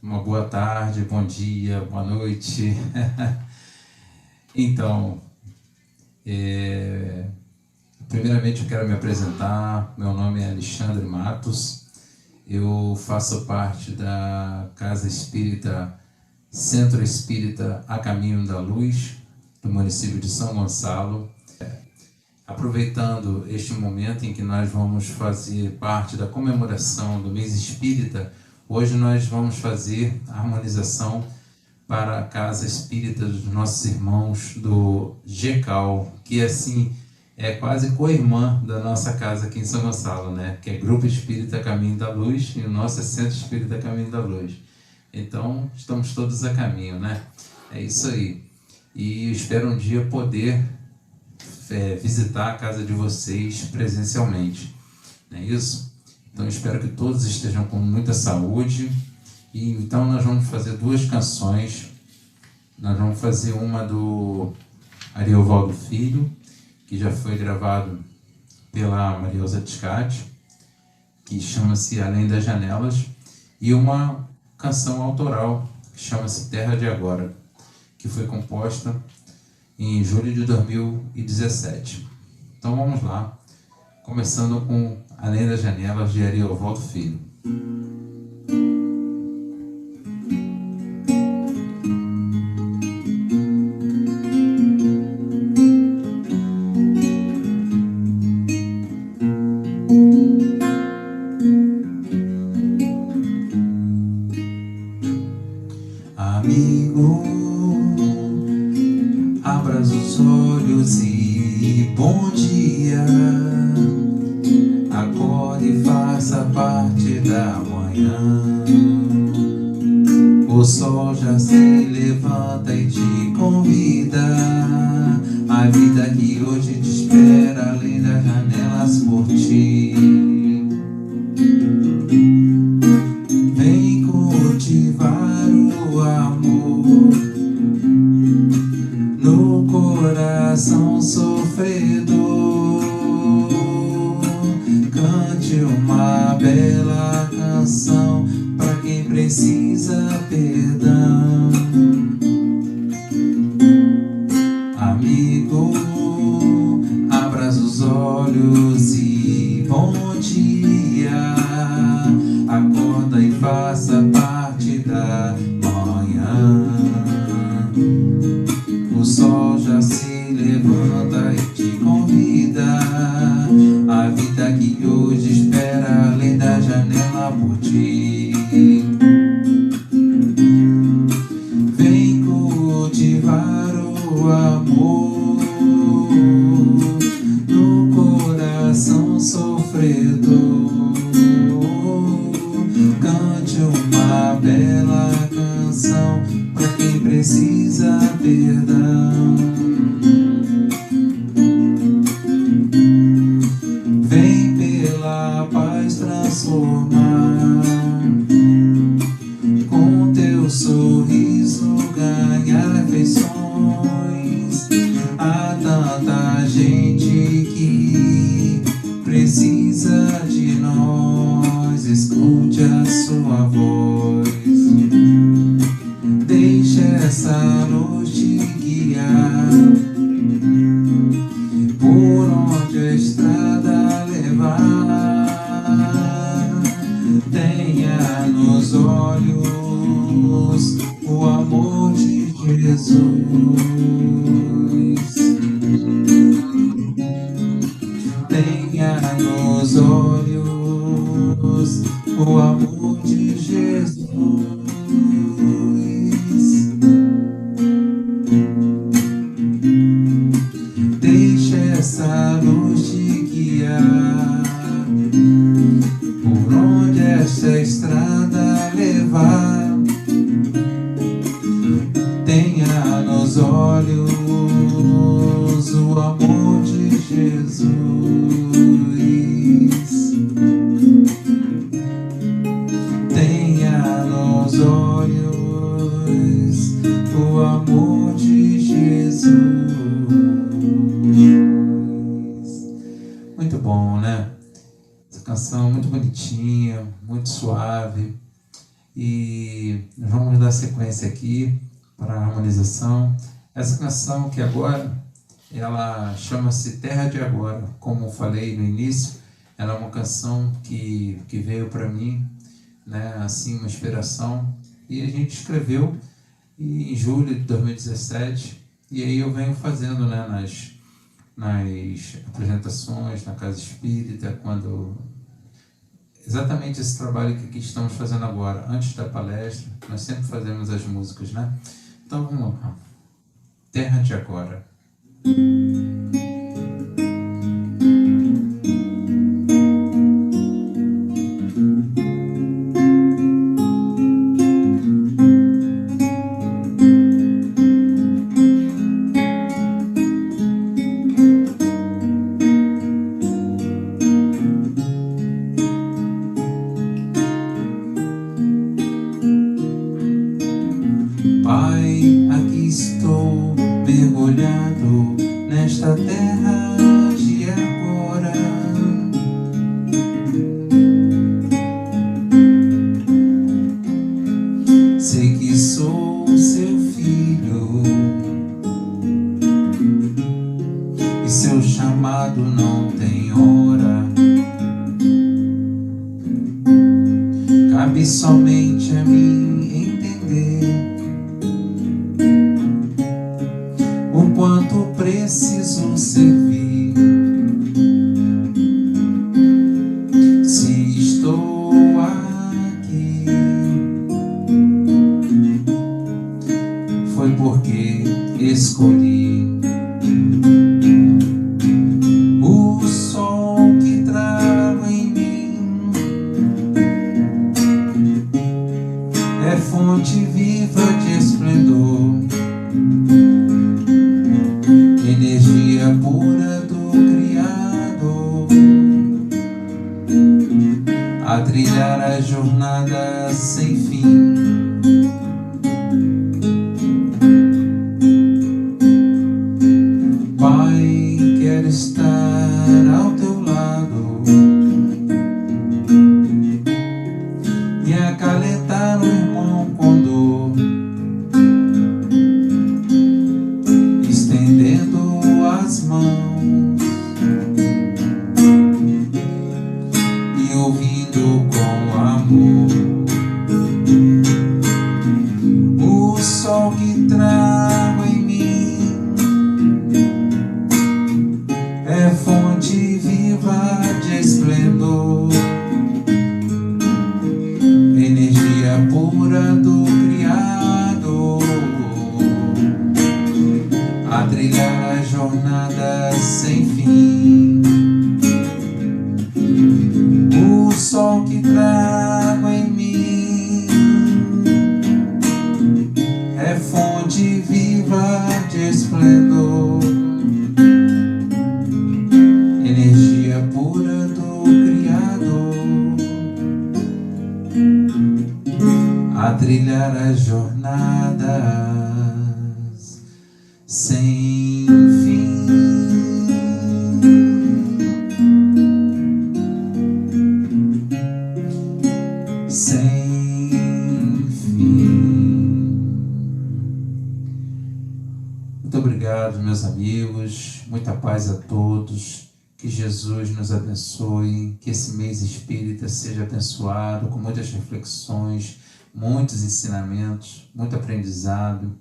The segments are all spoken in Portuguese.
uma boa tarde, bom dia, boa noite. Então, primeiramente eu quero me apresentar. Meu nome é Alexandre Matos. Eu faço parte da Casa Espírita, Centro Espírita A Caminho da Luz, do município de São Gonçalo. Aproveitando este momento em que nós vamos fazer parte da comemoração do mês espírita, hoje nós vamos fazer a harmonização para a Casa Espírita dos nossos irmãos do GECAL, que assim é quase co-irmã da nossa casa aqui em São Gonçalo, né? Que é Grupo Espírita Caminho da Luz, e o nosso é Centro Espírita Caminho da Luz. Então, estamos todos a caminho, né? É isso aí. E espero um dia poder visitar a casa de vocês presencialmente, não é isso? Então espero que todos estejam com muita saúde. E então nós vamos fazer duas canções. Nós vamos fazer uma do Ariovaldo Filho, que já foi gravado pela Marielza Tiscati, que chama-se Além das Janelas, e uma canção autoral que chama-se Terra de Agora, que foi composta em julho de 2017. Então vamos lá, começando com Além das Janelas, de Ariovaldo Filho. Amigo, abra os olhos e bom dia. Acorde e faça parte da manhã. O sol já se levanta e te convida. A vida que hoje te espera além das janelas por ti. Vem cultivar o amor no coração sofredor. Cante uma bela canção para quem precisa perdão. Amigo, abra os olhos e bom dia. Acorda e faça parte da manhã. O sol já se levanta e te convida. A vida que hoje espera além da janela por ti. Vem cultivar o amor no coração sofredor. Cante uma bela canção para quem precisa perdão. Vem pela paz transformar, com teu sorriso ganhar afeições. Há tanta gente que precisa de nós. Escute a sua voz, deixa essa luz te guiar por onde a estrada levar. Tenha nos olhos o amor de Jesus. Tenha nos olhos o amor de Jesus. Deixa essa luz te guiar por onde essa estrada levar. E vamos dar sequência aqui para a harmonização. Essa canção que agora, ela chama-se Terra de Agora. Como eu falei no início, ela é uma canção que veio para mim, né, assim, uma inspiração, e a gente escreveu em julho de 2017, e aí eu venho fazendo, né, nas apresentações, na Casa Espírita, quando exatamente esse trabalho que aqui estamos fazendo agora, antes da palestra, nós sempre fazemos as músicas, né? Então vamos lá. Terra de Agora. Pai, aqui estou mergulhado nesta terra de agora. Sei que sou seu filho e seu chamado não tem hora. Cabe somente a mim entender o quanto preciso servir. Se estou aqui, foi porque escolhi o sol que trago em mim. É fonte viva de esplendor, energia pura do Criador, a trilhar a jornada sem fim. Pai, quero estar ao teu lado e acalentar o irmão com dor, estendendo as mãos e ouvindo com amor o sol que trago em mim. É fonte viva de esplendor, energia pura do Criador, a trilhar a jornada sem fim. O sol que trago em mim é fonte viva de esplendor, energia pura do Criador, a trilhar as jornadas sem fim. Sem fim. Muito obrigado, meus amigos. Muita paz a todos. Que Jesus nos abençoe. Que esse mês espírita seja abençoado com muitas reflexões, muitos ensinamentos, muito aprendizado.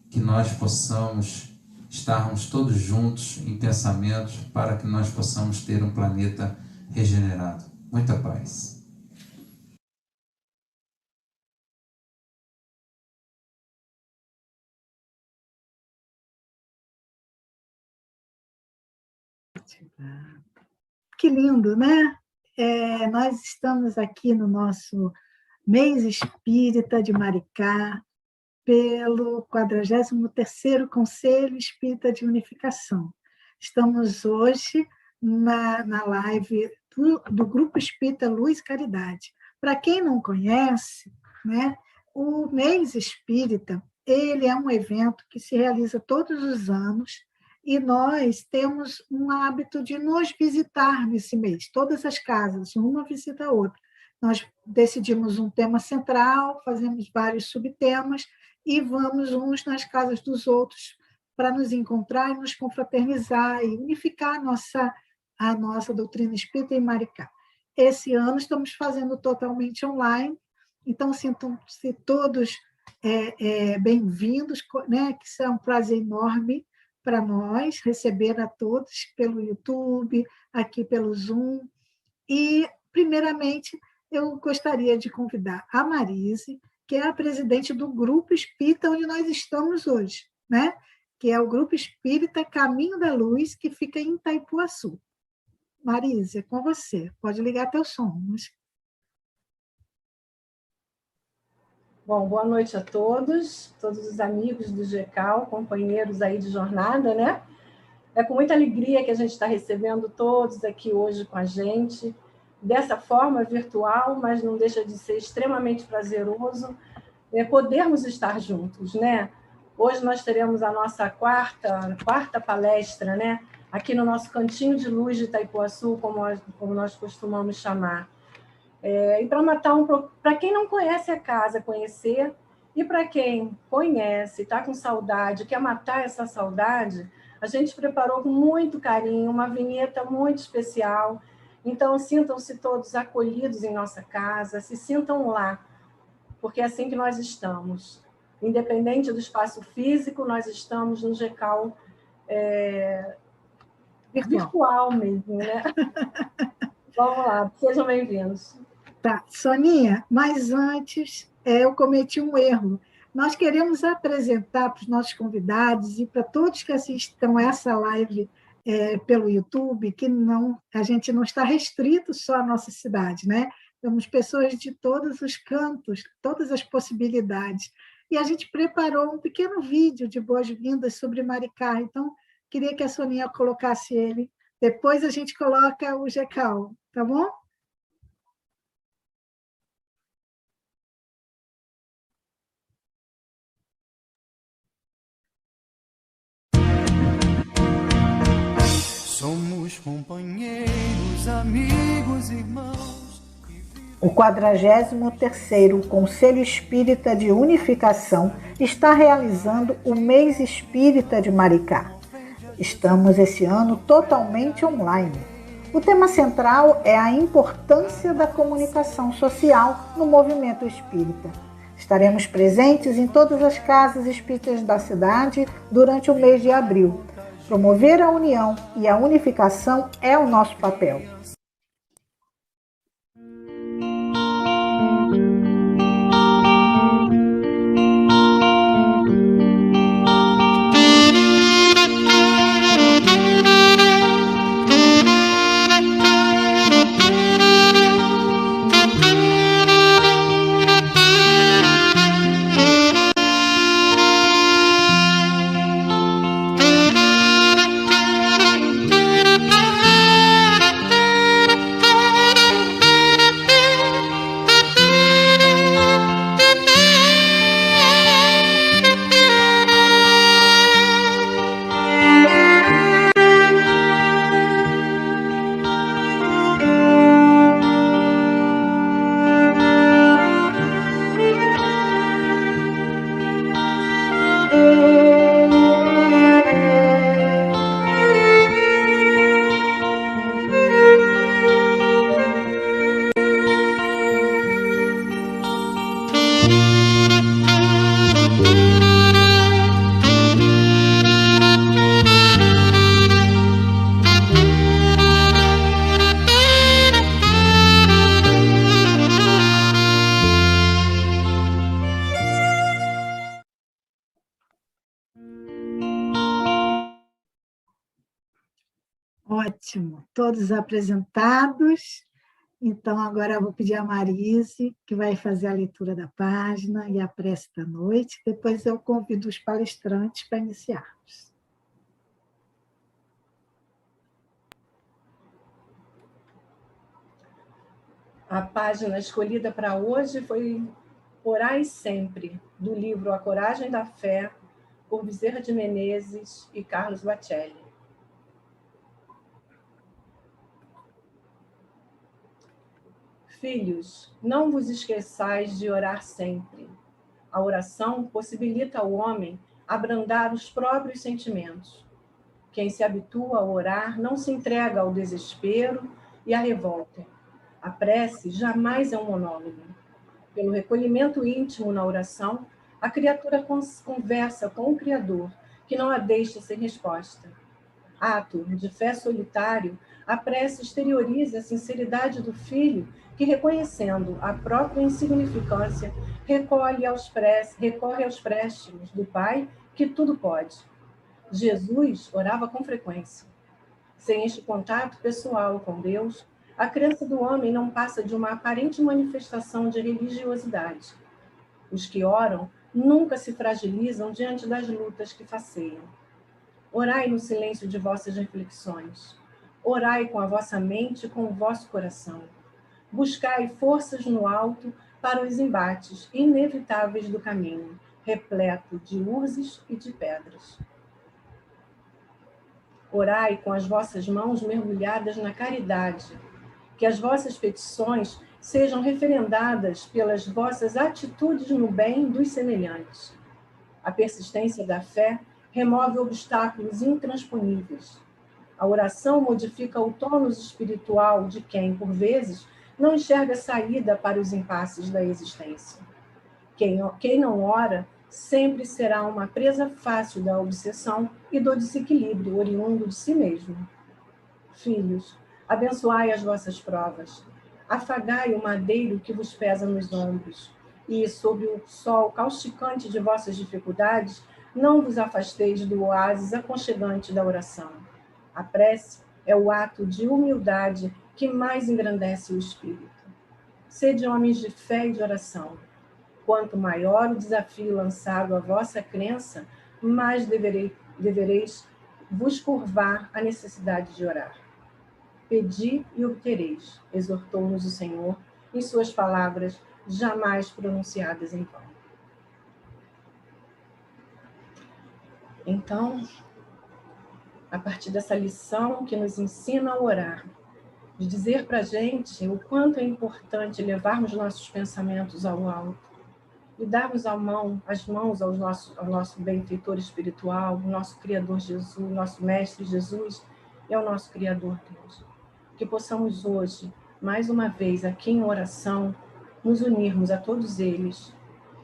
Que nós possamos estarmos todos juntos em pensamentos para que nós possamos ter um planeta regenerado. Muita paz. Que lindo, né? Nós estamos aqui no nosso mês espírita de Maricá, pelo 43º Conselho Espírita de Unificação. Estamos hoje na live do Grupo Espírita Luz e Caridade. Para quem não conhece, né, o mês espírita, ele é um evento que se realiza todos os anos e nós temos um hábito de nos visitar nesse mês, todas as casas, uma visita a outra. Nós decidimos um tema central, fazemos vários subtemas e vamos uns nas casas dos outros para nos encontrar e nos confraternizar e unificar a nossa doutrina espírita em Maricá. Esse ano estamos fazendo totalmente online, então sintam-se todos bem-vindos, né? Que é um prazer enorme para nós receber a todos pelo YouTube, aqui pelo Zoom. E, primeiramente, eu gostaria de convidar a Marise, que é a presidente do Grupo Espírita onde nós estamos hoje, né? Que é o Grupo Espírita Caminho da Luz, que fica em Itaipuaçu. Marise, é com você. Pode ligar teu som. Bom, boa noite a todos os amigos do GECAL, companheiros aí de jornada, né? É com muita alegria que a gente está recebendo todos aqui hoje com a gente, dessa forma virtual, mas não deixa de ser extremamente prazeroso podermos estar juntos, né? Hoje nós teremos a nossa quarta palestra, né? Aqui no nosso Cantinho de Luz de Itaipuaçu, como nós costumamos chamar. E para quem não conhece a casa, conhecer, e para quem conhece, está com saudade, quer matar essa saudade, a gente preparou com muito carinho uma vinheta muito especial. Então, sintam-se todos acolhidos em nossa casa, se sintam lá, porque é assim que nós estamos. Independente do espaço físico, nós estamos no GECAL virtual mesmo, né? Vamos lá, sejam bem-vindos. Tá, Soninha, mas antes eu cometi um erro. Nós queremos apresentar para os nossos convidados e para todos que assistam essa live pelo YouTube, que a gente não está restrito só à nossa cidade, né? Temos pessoas de todos os cantos, todas as possibilidades. E a gente preparou um pequeno vídeo de boas-vindas sobre Maricá, então queria que a Soninha colocasse ele. Depois a gente coloca o GECAL, tá bom? Somos companheiros, amigos, irmãos. O 43º Conselho Espírita de Unificação está realizando o Mês Espírita de Maricá. Estamos esse ano totalmente online. O tema central é a importância da comunicação social no movimento espírita. Estaremos presentes em todas as casas espíritas da cidade durante o mês de abril. Promover a união e a unificação é o nosso papel. Ótimo, todos apresentados. Então, agora eu vou pedir a Marise, que vai fazer a leitura da página e a prece da noite. Depois eu convido os palestrantes para iniciarmos. A página escolhida para hoje foi Orai Sempre, do livro A Coragem da Fé, por Bezerra de Menezes e Carlos Bacelli. Filhos, não vos esqueçais de orar sempre. A oração possibilita ao homem abrandar os próprios sentimentos. Quem se habitua a orar não se entrega ao desespero e à revolta. A prece jamais é um monólogo. Pelo recolhimento íntimo na oração, a criatura conversa com o Criador, que não a deixa sem resposta. Ato de fé solitário, a prece exterioriza a sinceridade do filho que, reconhecendo a própria insignificância, recorre aos préstimos do Pai, que tudo pode. Jesus orava com frequência. Sem este contato pessoal com Deus, a crença do homem não passa de uma aparente manifestação de religiosidade. Os que oram nunca se fragilizam diante das lutas que faceiam. Orai no silêncio de vossas reflexões. Orai com a vossa mente e com o vosso coração. Buscai forças no alto para os embates inevitáveis do caminho, repleto de urzes e de pedras. Orai com as vossas mãos mergulhadas na caridade, que as vossas petições sejam referendadas pelas vossas atitudes no bem dos semelhantes. A persistência da fé remove obstáculos intransponíveis. A oração modifica o tônus espiritual de quem, por vezes, não enxerga saída para os impasses da existência. Quem não ora sempre será uma presa fácil da obsessão e do desequilíbrio oriundo de si mesmo. Filhos, abençoai as vossas provas, afagai o madeiro que vos pesa nos ombros, e, sob o sol causticante de vossas dificuldades, não vos afasteis do oásis aconchegante da oração. A prece é o ato de humildade que mais engrandece o espírito. Sede homens de fé e de oração. Quanto maior o desafio lançado à vossa crença, mais devereis vos curvar à necessidade de orar. Pedi e obtereis, exortou-nos o Senhor em suas palavras jamais pronunciadas em vão. Então, a partir dessa lição que nos ensina a orar, de dizer para a gente o quanto é importante levarmos nossos pensamentos ao alto e darmos as mãos ao nosso benfeitor espiritual, o nosso Criador Jesus, nosso Mestre Jesus e ao nosso Criador Deus. Que possamos hoje, mais uma vez, aqui em oração, nos unirmos a todos eles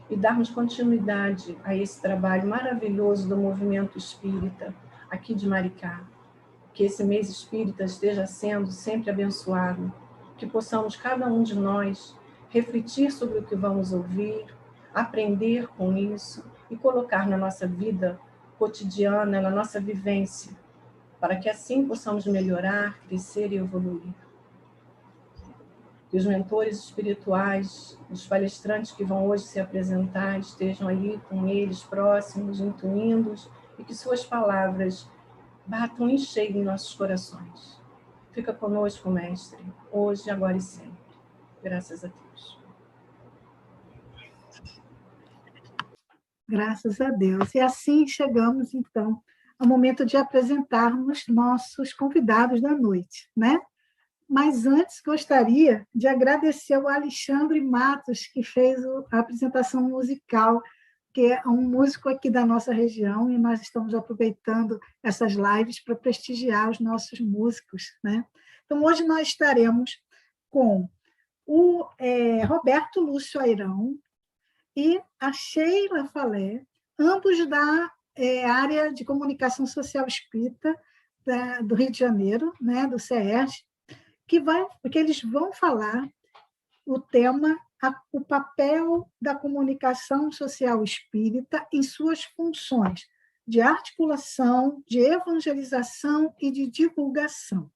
e darmos continuidade a esse trabalho maravilhoso do movimento espírita aqui de Maricá. Que esse mês espírita esteja sendo sempre abençoado, que possamos, cada um de nós, refletir sobre o que vamos ouvir, aprender com isso e colocar na nossa vida cotidiana, na nossa vivência, para que assim possamos melhorar, crescer e evoluir. Que os mentores espirituais, os palestrantes que vão hoje se apresentar, estejam ali com eles próximos, intuindo-os, e que suas palavras batam em cheio em nossos corações. Fica conosco, Mestre, hoje, agora e sempre. Graças a Deus. Graças a Deus. E assim chegamos, então, ao momento de apresentarmos nossos convidados da noite, né? Mas antes gostaria de agradecer ao Alexandre Matos, que fez a apresentação musical, que é um músico aqui da nossa região, e nós estamos aproveitando essas lives para prestigiar os nossos músicos, né? Então, hoje nós estaremos com o Roberto Lúcio Airão e a Sheila Falé, ambos da área de comunicação social espírita do Rio de Janeiro, né, do CERJ, porque eles vão falar o tema o papel da comunicação social espírita em suas funções de articulação, de evangelização e de divulgação.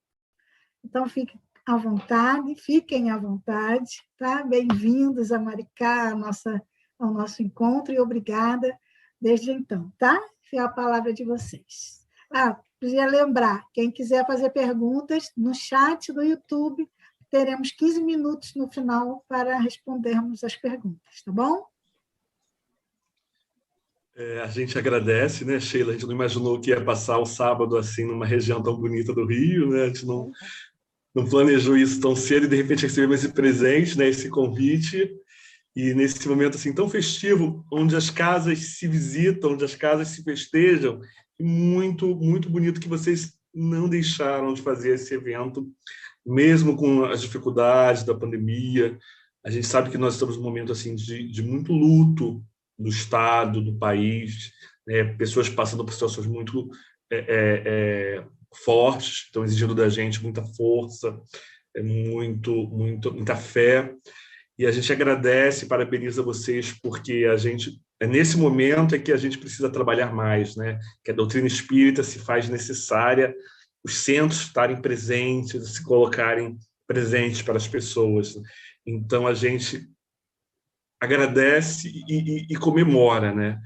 Então, fiquem à vontade, tá? Bem-vindos a Maricá, ao nosso encontro, e obrigada desde então, tá? Fica a palavra de vocês. Queria lembrar, quem quiser fazer perguntas, no chat do YouTube, teremos 15 minutos no final para respondermos as perguntas, tá bom? A gente agradece, né, Sheila? A gente não imaginou que ia passar o sábado assim numa região tão bonita do Rio, né? A gente não planejou isso tão cedo e de repente recebemos esse presente, né, esse convite, e nesse momento assim tão festivo, onde as casas se visitam, onde as casas se festejam, e muito, muito bonito que vocês não deixaram de fazer esse evento, mesmo com as dificuldades da pandemia. A gente sabe que nós estamos num momento assim de muito luto do Estado, do país, né? Pessoas passando por situações muito fortes, estão exigindo da gente muita força, muita fé. E a gente agradece, parabeniza vocês, porque a gente é nesse momento que a gente precisa trabalhar mais, né? Que a doutrina espírita se faz necessária, os centros estarem presentes, se colocarem presentes para as pessoas. Então a gente agradece e comemora, né?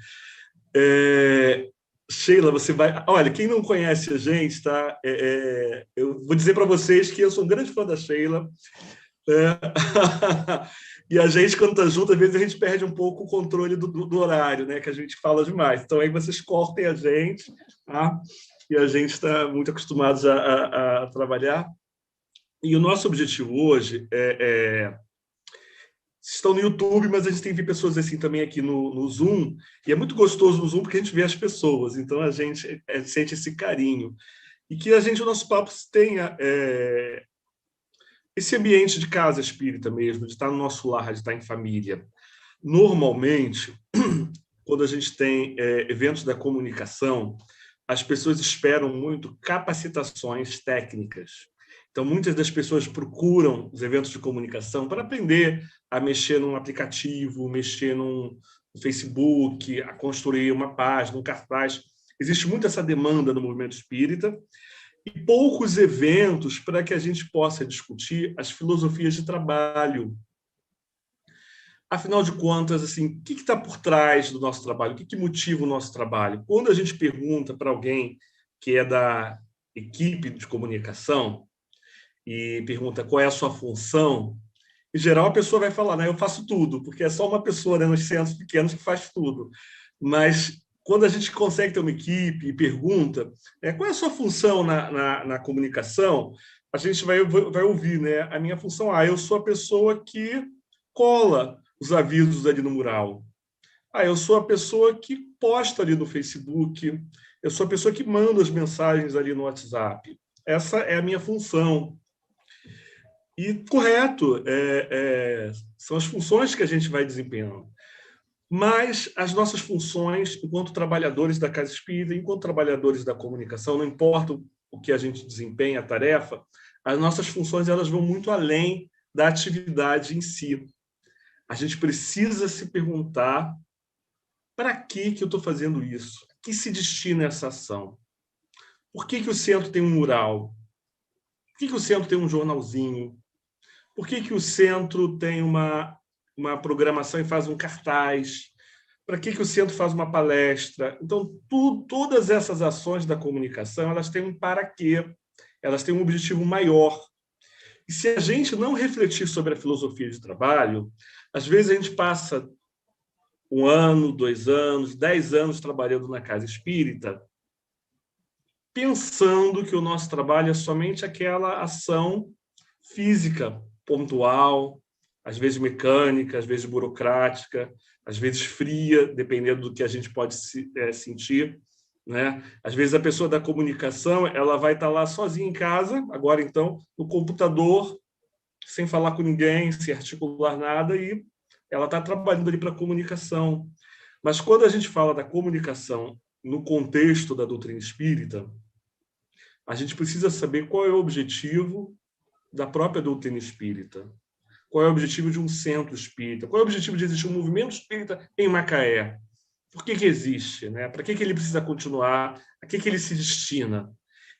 Sheila, você vai... Olha, quem não conhece a gente, tá? Eu vou dizer para vocês que eu sou um grande fã da Sheila. E a gente, quando está junto, às vezes a gente perde um pouco o controle do horário, né? Que a gente fala demais. Então, aí vocês cortem a gente, tá? E a gente está muito acostumado a trabalhar. E o nosso objetivo hoje estão no YouTube, mas a gente tem que ver pessoas assim também aqui no Zoom, e é muito gostoso no Zoom porque a gente vê as pessoas, então a gente sente esse carinho. E que o nosso papo tenha esse ambiente de casa espírita mesmo, de estar no nosso lar, de estar em família. Normalmente, quando a gente tem eventos da comunicação, as pessoas esperam muito capacitações técnicas. Então, muitas das pessoas procuram os eventos de comunicação para aprender a mexer num aplicativo, mexer no Facebook, a construir uma página, um cartaz. Existe muito essa demanda no movimento espírita e poucos eventos para que a gente possa discutir as filosofias de trabalho. Afinal de contas, assim, o que está por trás do nosso trabalho? O que motiva o nosso trabalho? Quando a gente pergunta para alguém que é da equipe de comunicação e pergunta qual é a sua função, em geral a pessoa vai falar, né, eu faço tudo, porque é só uma pessoa, né, nos centros pequenos que faz tudo. Mas quando a gente consegue ter uma equipe e pergunta qual é a sua função na comunicação, a gente vai ouvir, né, a minha função, eu sou a pessoa que cola os avisos ali no mural. Eu sou a pessoa que posta ali no Facebook, eu sou a pessoa que manda as mensagens ali no WhatsApp. Essa é a minha função. E, correto, são as funções que a gente vai desempenhando. Mas as nossas funções, enquanto trabalhadores da Casa Espírita, enquanto trabalhadores da comunicação, não importa o que a gente desempenha, a tarefa, as nossas funções elas vão muito além da atividade em si. A gente precisa se perguntar para que eu estou fazendo isso? A que se destina essa ação? Por que o centro tem um mural? Por que o centro tem um jornalzinho? Por que o centro tem uma programação e faz um cartaz? Para que o centro faz uma palestra? Então, todas essas ações da comunicação elas têm um para quê, elas têm um objetivo maior. E se a gente não refletir sobre a filosofia de trabalho, às vezes a gente passa 1 ano, 2 anos, 10 anos trabalhando na Casa Espírita, pensando que o nosso trabalho é somente aquela ação física, pontual, às vezes mecânica, às vezes burocrática, às vezes fria, dependendo do que a gente pode sentir, né? Às vezes a pessoa da comunicação ela vai estar lá sozinha em casa, agora então, no computador, sem falar com ninguém, sem articular nada, e ela está trabalhando ali para a comunicação. Mas quando a gente fala da comunicação no contexto da doutrina espírita, a gente precisa saber qual é o objetivo da própria doutrina espírita. Qual é o objetivo de um centro espírita? Qual é o objetivo de existir um movimento espírita em Macaé? Por que existe? Né? Para que ele precisa continuar? A que ele se destina?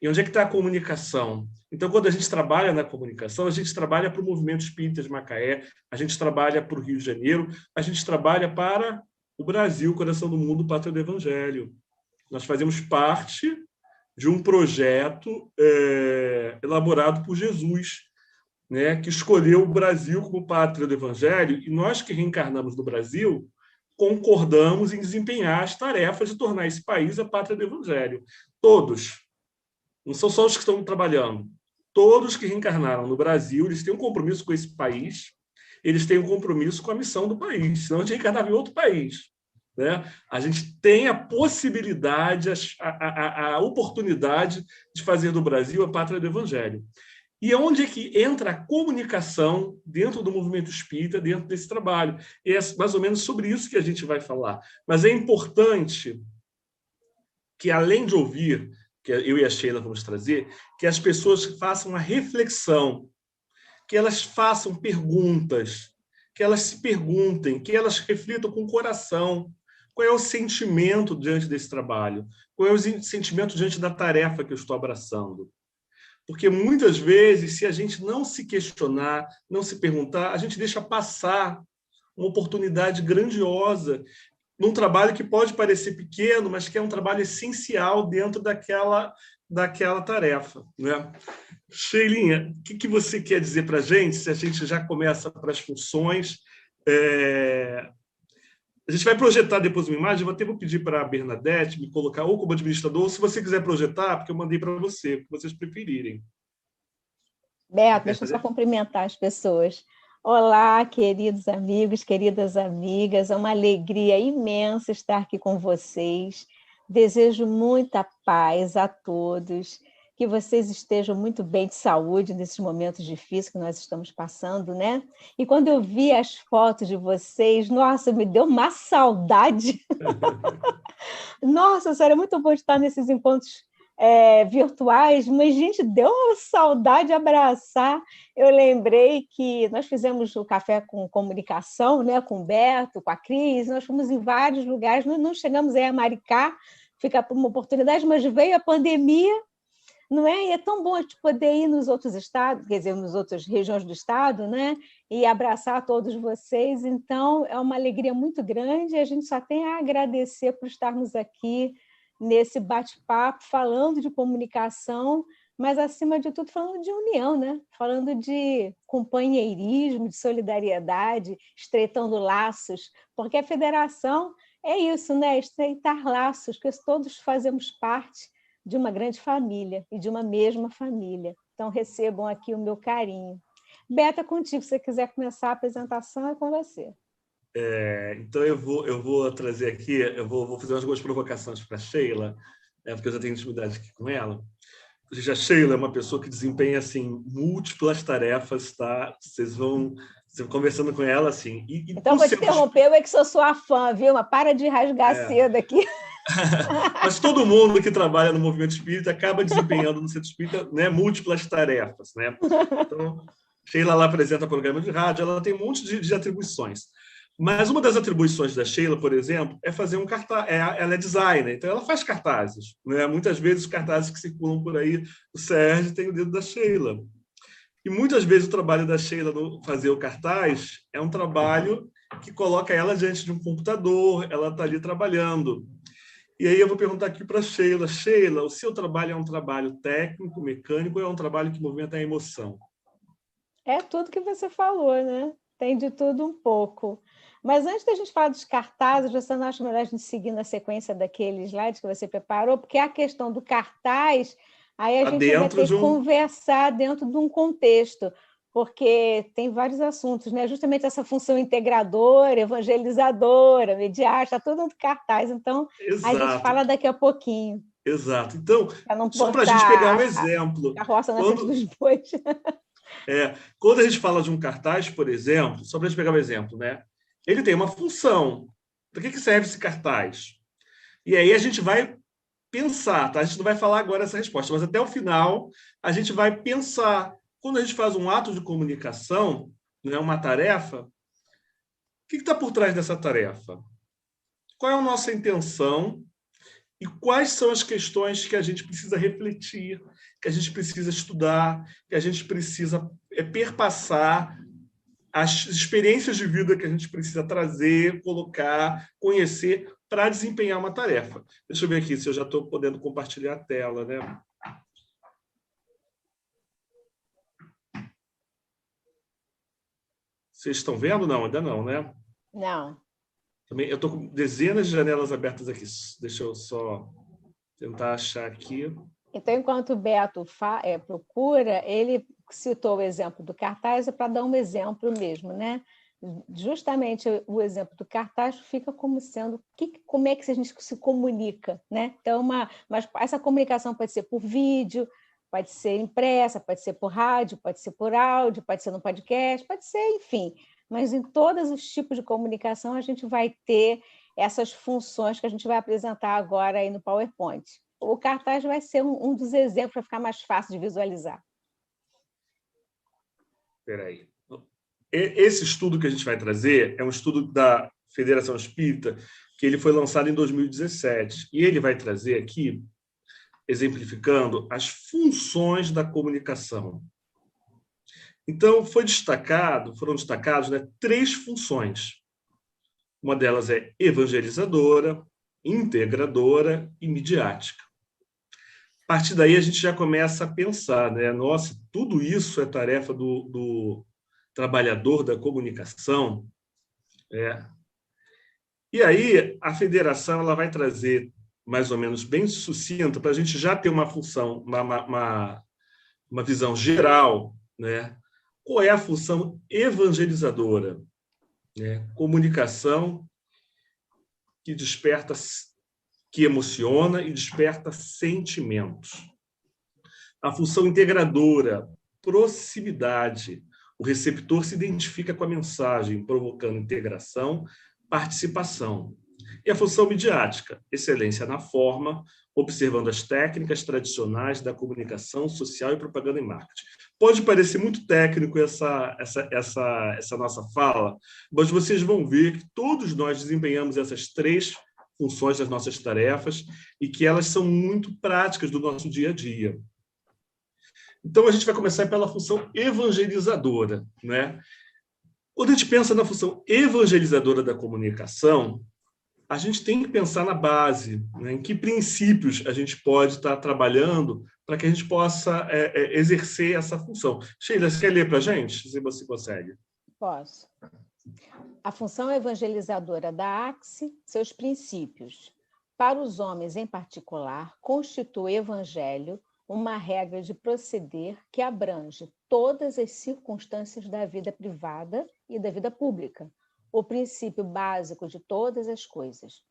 E onde é que está a comunicação? Então, quando a gente trabalha na comunicação, a gente trabalha para o movimento espírita de Macaé, a gente trabalha para o Rio de Janeiro, a gente trabalha para o Brasil, coração do mundo, pátria do Evangelho. Nós fazemos parte de um projeto elaborado por Jesus, né, que escolheu o Brasil como pátria do Evangelho, e nós que reencarnamos no Brasil concordamos em desempenhar as tarefas de tornar esse país a pátria do Evangelho. Todos. Não são só os que estão trabalhando. Todos que reencarnaram no Brasil, eles têm um compromisso com esse país, eles têm um compromisso com a missão do país, senão a gente reencarnava em outro país. Né? A gente tem a possibilidade, a oportunidade de fazer do Brasil a pátria do Evangelho. E onde é que entra a comunicação dentro do movimento espírita, dentro desse trabalho? E é mais ou menos sobre isso que a gente vai falar. Mas é importante que, além de ouvir, que eu e a Sheila vamos trazer, que as pessoas façam uma reflexão, que elas façam perguntas, que elas se perguntem, que elas reflitam com o coração. Qual é o sentimento diante desse trabalho? Qual é o sentimento diante da tarefa que eu estou abraçando? Porque, muitas vezes, se a gente não se questionar, não se perguntar, a gente deixa passar uma oportunidade grandiosa num trabalho que pode parecer pequeno, mas que é um trabalho essencial dentro daquela tarefa. Né? Sheilinha, o que você quer dizer para a gente, se a gente já começa para as funções? A gente vai projetar depois uma imagem, eu até vou pedir para a Bernadette me colocar ou como administrador, ou se você quiser projetar, porque eu mandei para você, o que vocês preferirem. Beto, deixa eu só cumprimentar as pessoas. Olá, queridos amigos, queridas amigas, é uma alegria imensa estar aqui com vocês. Desejo muita paz a todos, que vocês estejam muito bem de saúde nesses momentos difíceis que nós estamos passando, né? E quando eu vi as fotos de vocês, nossa, me deu uma saudade. Nossa, sério, é muito bom estar nesses encontros virtuais, mas, gente, deu uma saudade de abraçar. Eu lembrei que nós fizemos o Café com Comunicação, né, com o Beto, com a Cris, nós fomos em vários lugares, não chegamos aí a Maricá, fica por uma oportunidade, mas veio a pandemia, não é? E é tão bom a gente poder ir nos outros estados, quer dizer, nas outras regiões do estado, né? E abraçar todos vocês. Então, é uma alegria muito grande e a gente só tem a agradecer por estarmos aqui nesse bate-papo, falando de comunicação, mas, acima de tudo, falando de união, né? Falando de companheirismo, de solidariedade, estreitando laços, porque a federação é isso, né? Estreitar laços, que todos fazemos parte de uma grande família e de uma mesma família. Então, recebam aqui o meu carinho. Beto, é contigo. Se você quiser começar a apresentação, é com você. Então, eu vou trazer aqui, eu vou fazer algumas provocações para a Sheila, porque eu já tenho intimidade aqui com ela. A Sheila é uma pessoa que desempenha assim, múltiplas tarefas, tá? Vocês vão conversando com ela assim. Então, vou te interromper, eu é que sou sua fã, viu? Mas para de rasgar cedo aqui. Mas todo mundo que trabalha no movimento espírita acaba desempenhando no centro espírita, né, múltiplas tarefas. Né? Então, Sheila lá apresenta programa de rádio, ela tem um monte de atribuições. Mas uma das atribuições da Sheila, por exemplo, é fazer um cartaz. Ela é designer, então ela faz cartazes. Né? Muitas vezes os cartazes que circulam por aí, o Sérgio tem o dedo da Sheila. E muitas vezes o trabalho da Sheila no fazer o cartaz é um trabalho que coloca ela diante de um computador, ela está ali trabalhando. E aí eu vou perguntar aqui para a Sheila. Sheila, o seu trabalho é um trabalho técnico, mecânico, ou é um trabalho que movimenta a emoção? É tudo que você falou, né? Tem de tudo um pouco. Mas antes da gente falar dos cartazes, você não acha melhor a gente seguir na sequência daqueles slides que você preparou? Porque a questão do cartaz, aí a gente vai ter que conversar dentro de um contexto, porque tem vários assuntos, né? Justamente essa função integradora, evangelizadora, mediática, está tudo no cartaz. Então, a gente fala daqui a pouquinho. Exato. Então, só para a gente pegar um exemplo. Carroça na frente dos bois. Quando a gente fala de um cartaz, por exemplo, só para a gente pegar um exemplo, né? Ele tem uma função. Para que serve esse cartaz? E aí a gente vai pensar, tá? A gente não vai falar agora essa resposta, mas até o final a gente vai pensar. Quando a gente faz um ato de comunicação, né, uma tarefa, o que está por trás dessa tarefa? Qual é a nossa intenção e quais são as questões que a gente precisa refletir, que a gente precisa estudar, que a gente precisa perpassar, as experiências de vida que a gente precisa trazer, colocar, conhecer para desempenhar uma tarefa. Deixa eu ver aqui se eu já estou podendo compartilhar a tela, né? Vocês estão vendo? Não, ainda não, né? Não. Também, eu estou com dezenas de janelas abertas aqui. Deixa eu só tentar achar aqui. Então, enquanto o Beto procura, ele citou o exemplo do cartaz para dar um exemplo mesmo, né? Justamente o exemplo do cartaz fica como sendo como é que a gente se comunica, né? Então, mas essa comunicação pode ser por vídeo, pode ser impressa, pode ser por rádio, pode ser por áudio, pode ser no podcast, pode ser, enfim. Mas em todos os tipos de comunicação a gente vai ter essas funções que a gente vai apresentar agora aí no PowerPoint. O cartaz vai ser um dos exemplos para ficar mais fácil de visualizar. Espera aí. Esse estudo que a gente vai trazer é um estudo da Federação Espírita, que ele foi lançado em 2017. E ele vai trazer aqui, exemplificando as funções da comunicação. Então, foram destacados, né, 3 funções. Uma delas é evangelizadora, integradora e midiática. A partir daí, a gente já começa a pensar, né? Nossa, tudo isso é tarefa do trabalhador da comunicação. E aí, a federação ela vai trazer, mais ou menos bem sucinta, para a gente já ter uma função, uma visão geral, né? Qual é a função evangelizadora? Né? Comunicação que desperta, que emociona e desperta sentimentos. A função integradora, proximidade. O receptor se identifica com a mensagem, provocando integração, participação. E a função midiática, excelência na forma, observando as técnicas tradicionais da comunicação social e propaganda em marketing. Pode parecer muito técnico essa nossa fala, mas vocês vão ver que todos nós desempenhamos essas 3 funções das nossas tarefas e que elas são muito práticas do nosso dia a dia. Então, a gente vai começar pela função evangelizadora, né? Quando a gente pensa na função evangelizadora da comunicação, a gente tem que pensar na base, né? Em que princípios a gente pode estar trabalhando para que a gente possa exercer essa função. Sheila, você quer ler para a gente? Se você consegue. Posso. A função evangelizadora da AXE, seus princípios. Para os homens em particular, constitui o evangelho uma regra de proceder que abrange todas as circunstâncias da vida privada e da vida pública, o princípio básico de todas as coisas,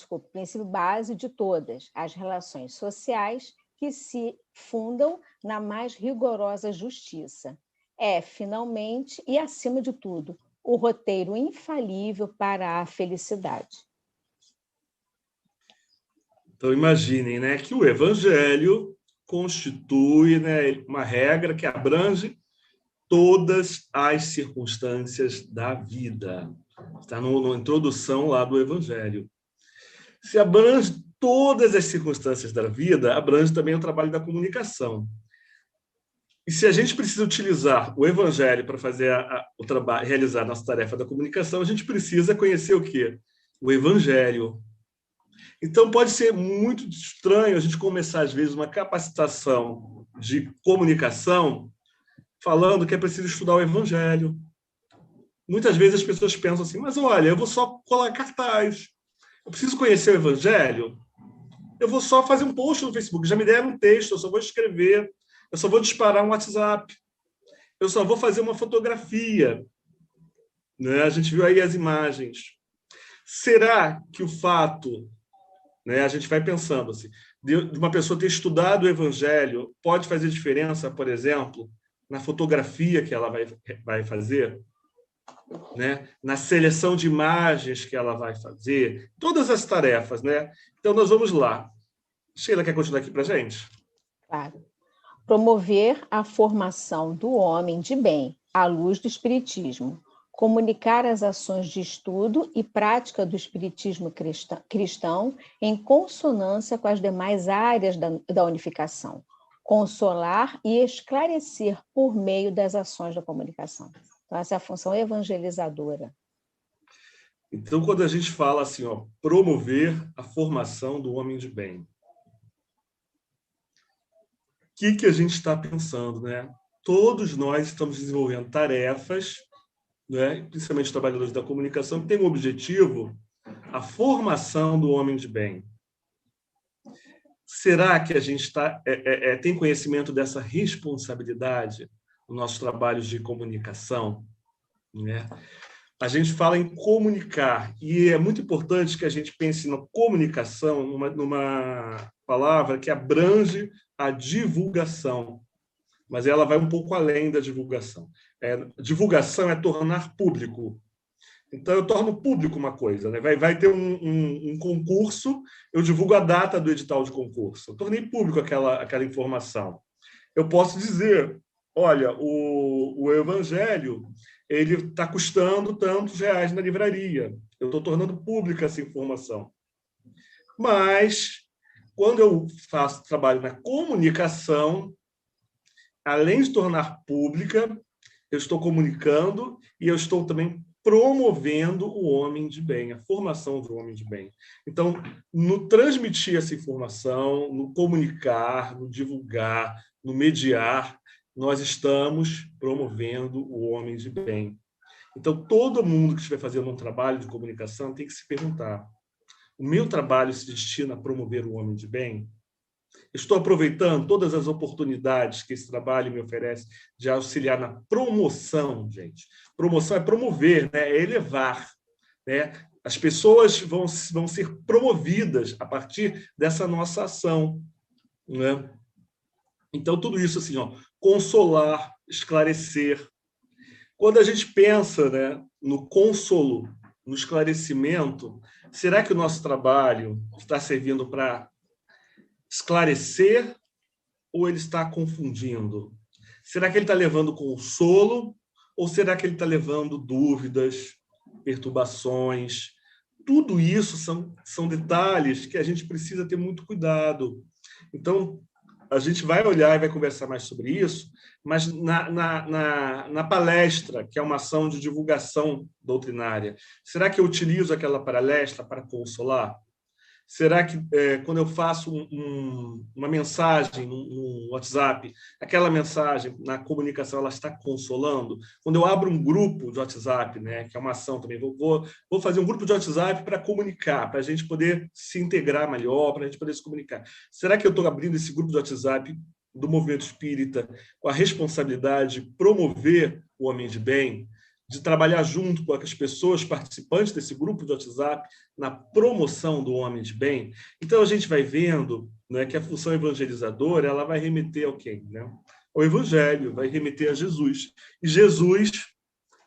o princípio base de todas as relações sociais que se fundam na mais rigorosa justiça. É, finalmente, e acima de tudo, o roteiro infalível para a felicidade. Então, imaginem, né, que o Evangelho constitui, né, uma regra que abrange todas as circunstâncias da vida. Está na introdução lá do Evangelho. Se abrange todas as circunstâncias da vida, abrange também o trabalho da comunicação. E se a gente precisa utilizar o Evangelho para fazer o trabalho, realizar a nossa tarefa da comunicação, a gente precisa conhecer o quê? O Evangelho. Então, pode ser muito estranho a gente começar, às vezes, uma capacitação de comunicação falando que é preciso estudar o Evangelho. Muitas vezes as pessoas pensam assim, mas olha, eu vou só colar cartaz, eu preciso conhecer o Evangelho, eu vou só fazer um post no Facebook, já me deram um texto, eu só vou escrever, eu só vou disparar um WhatsApp, eu só vou fazer uma fotografia. Né? A gente viu aí as imagens. Será que o fato... Né? A gente vai pensando assim, de uma pessoa ter estudado o Evangelho pode fazer diferença, por exemplo, na fotografia que ela vai fazer, né? Na seleção de imagens que ela vai fazer, todas as tarefas, né? Então, nós vamos lá. Sheila, quer continuar aqui para a gente? Claro. Promover a formação do homem de bem à luz do Espiritismo. Comunicar as ações de estudo e prática do espiritismo cristão em consonância com as demais áreas da unificação. Consolar e esclarecer por meio das ações da comunicação. Então, essa é a função evangelizadora. Então, quando a gente fala assim, ó, promover a formação do homem de bem, o que a gente está pensando, né? Todos nós estamos desenvolvendo tarefas, né, principalmente os trabalhadores da comunicação, que têm um objetivo, a formação do homem de bem. será que a gente tem conhecimento dessa responsabilidade nos nossos trabalhos de comunicação? Né? A gente fala em comunicar, e é muito importante que a gente pense na comunicação, numa palavra que abrange a divulgação, mas ela vai um pouco além da divulgação. Divulgação é tornar público. Então, eu torno público uma coisa, né? Vai ter um concurso, eu divulgo a data do edital de concurso. Eu tornei público aquela informação. Eu posso dizer, olha, o evangelho ele está custando tantos reais na livraria. Eu estou tornando pública essa informação. Mas, quando eu trabalho na comunicação, além de tornar pública, eu estou comunicando e eu estou também promovendo o homem de bem, a formação do homem de bem. Então, no transmitir essa informação, no comunicar, no divulgar, no mediar, nós estamos promovendo o homem de bem. Então, todo mundo que estiver fazendo um trabalho de comunicação tem que se perguntar: o meu trabalho se destina a promover o homem de bem? Estou aproveitando todas as oportunidades que esse trabalho me oferece de auxiliar na promoção, gente. Promoção é promover, né? É elevar, né? As pessoas vão ser promovidas a partir dessa nossa ação, né? Então, tudo isso, assim, consolar, esclarecer. Quando a gente pensa, né, no consolo, no esclarecimento, será que o nosso trabalho está servindo para esclarecer ou ele está confundindo? Será que ele está levando consolo ou será que ele está levando dúvidas, perturbações? Tudo isso são detalhes que a gente precisa ter muito cuidado. Então, a gente vai olhar e vai conversar mais sobre isso, mas na palestra, que é uma ação de divulgação doutrinária, será que eu utilizo aquela palestra para consolar? Será que, quando eu faço uma mensagem no WhatsApp, aquela mensagem na comunicação ela está consolando? Quando eu abro um grupo de WhatsApp, né, que é uma ação também, vou fazer um grupo de WhatsApp para comunicar, para a gente poder se integrar melhor, para a gente poder se comunicar. Será que eu estou abrindo esse grupo de WhatsApp do movimento espírita com a responsabilidade de promover o homem de bem, de trabalhar junto com as pessoas participantes desse grupo de WhatsApp na promoção do homem de bem? Então, a gente vai vendo, né, que a função evangelizadora ela vai remeter ao quê? Né? Ao Evangelho, vai remeter a Jesus. E Jesus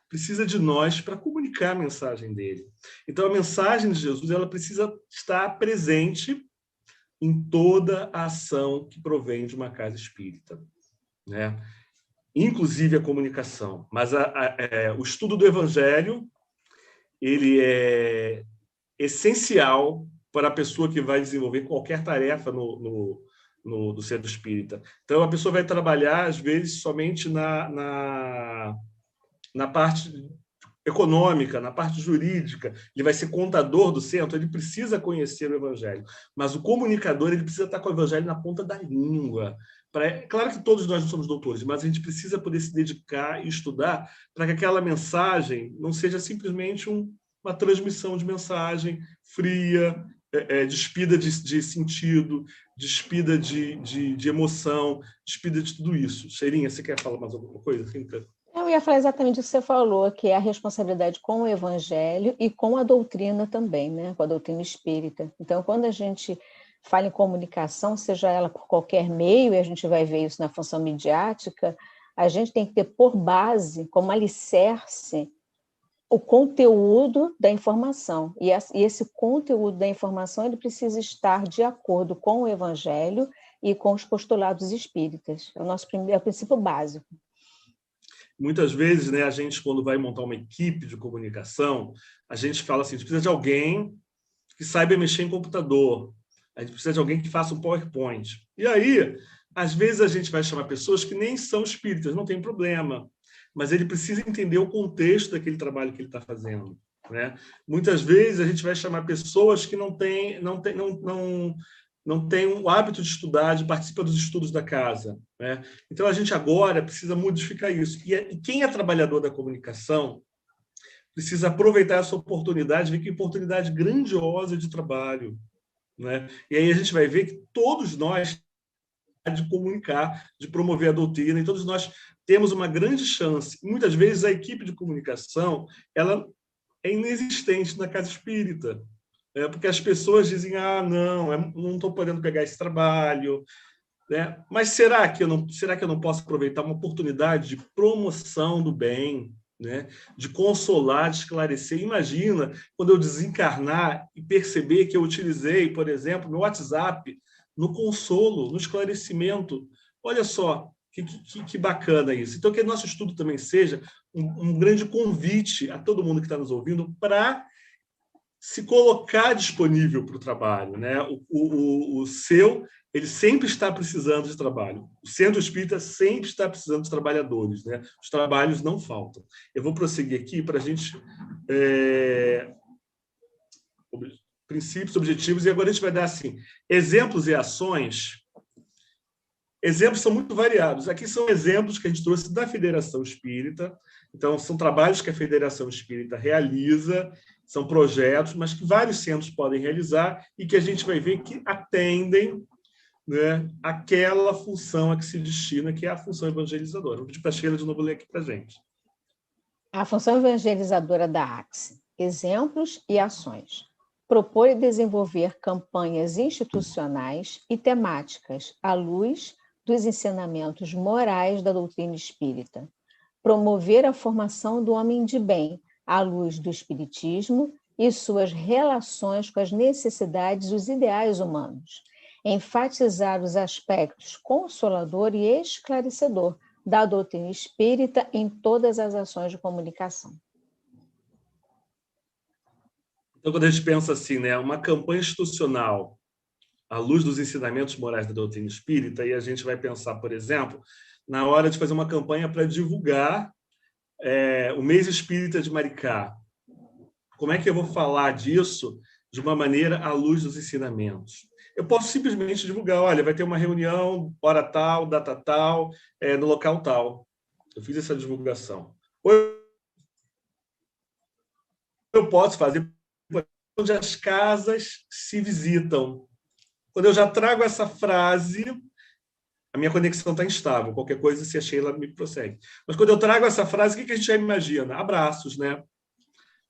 precisa de nós para comunicar a mensagem dele. Então, a mensagem de Jesus ela precisa estar presente em toda a ação que provém de uma casa espírita, né? Inclusive a comunicação. Mas o estudo do Evangelho ele é essencial para a pessoa que vai desenvolver qualquer tarefa no centro espírita. Então, a pessoa vai trabalhar, às vezes, somente na parte econômica, na parte jurídica, ele vai ser contador do centro, ele precisa conhecer o Evangelho. Mas o comunicador ele precisa estar com o Evangelho na ponta da língua. Claro que todos nós não somos doutores, mas a gente precisa poder se dedicar e estudar para que aquela mensagem não seja simplesmente uma transmissão de mensagem fria, despida de sentido, despida de emoção, despida de tudo isso. Cheirinha, você quer falar mais alguma coisa? Eu ia falar exatamente o que você falou, que é a responsabilidade com o Evangelho e com a doutrina também, né? Com a doutrina espírita. Então, quando a gente fala em comunicação, seja ela por qualquer meio, e a gente vai ver isso na função midiática, a gente tem que ter por base, como alicerce, o conteúdo da informação. E esse conteúdo da informação ele precisa estar de acordo com o Evangelho e com os postulados espíritas. É o princípio básico. Muitas vezes, né, a gente, quando vai montar uma equipe de comunicação, a gente fala assim, a gente precisa de alguém que saiba mexer em computador, a gente precisa de alguém que faça um PowerPoint. E aí, às vezes, a gente vai chamar pessoas que nem são espíritas, não tem problema, mas ele precisa entender o contexto daquele trabalho que ele está fazendo, né? Muitas vezes, a gente vai chamar pessoas que não têm o hábito de estudar, de participar dos estudos da casa, né? Então, a gente agora precisa modificar isso. E quem é trabalhador da comunicação precisa aproveitar essa oportunidade, ver que oportunidade grandiosa de trabalho, né? E aí a gente vai ver que todos nós de comunicar, de promover a doutrina, e todos nós temos uma grande chance. Muitas vezes a equipe de comunicação ela é inexistente na casa espírita, porque as pessoas dizem: ah, não estou podendo pegar esse trabalho, né? Mas será que eu não posso aproveitar uma oportunidade de promoção do bem, né? De consolar, de esclarecer? Imagina quando eu desencarnar e perceber que eu utilizei, por exemplo, meu WhatsApp no consolo, no esclarecimento. Olha só que bacana isso. Então, que nosso estudo também seja um grande convite a todo mundo que está nos ouvindo para se colocar disponível para o trabalho, né? O seu, ele sempre está precisando de trabalho. O Centro Espírita sempre está precisando de trabalhadores, né? Os trabalhos não faltam. Eu vou prosseguir aqui para a gente... princípios, objetivos, e agora a gente vai dar assim, exemplos e ações. Exemplos são muito variados. Aqui são exemplos que a gente trouxe da Federação Espírita. Então, são trabalhos que a Federação Espírita realiza, são projetos, mas que vários centros podem realizar e que a gente vai ver que atendem, né, aquela função a que se destina, que é a função evangelizadora. Vou pedir para a Sheila de novo ler aqui para a gente. A função evangelizadora da AXE. Exemplos e ações. Propor e desenvolver campanhas institucionais e temáticas à luz dos ensinamentos morais da doutrina espírita. Promover a formação do homem de bem à luz do espiritismo e suas relações com as necessidades e os ideais humanos. Enfatizar os aspectos consolador e esclarecedor da doutrina espírita em todas as ações de comunicação. Então, quando a gente pensa assim, né, uma campanha institucional à luz dos ensinamentos morais da doutrina espírita, e a gente vai pensar, por exemplo, na hora de fazer uma campanha para divulgar o mês espírita de Maricá. Como é que eu vou falar disso de uma maneira à luz dos ensinamentos? Eu posso simplesmente divulgar: olha, vai ter uma reunião, hora tal, data tal, no local tal. Eu fiz essa divulgação. Ou eu posso fazer onde as casas se visitam. Quando eu já trago essa frase, a minha conexão está instável. Qualquer coisa, se a Sheila me prossegue. Mas quando eu trago essa frase, o que a gente já imagina? Abraços, né?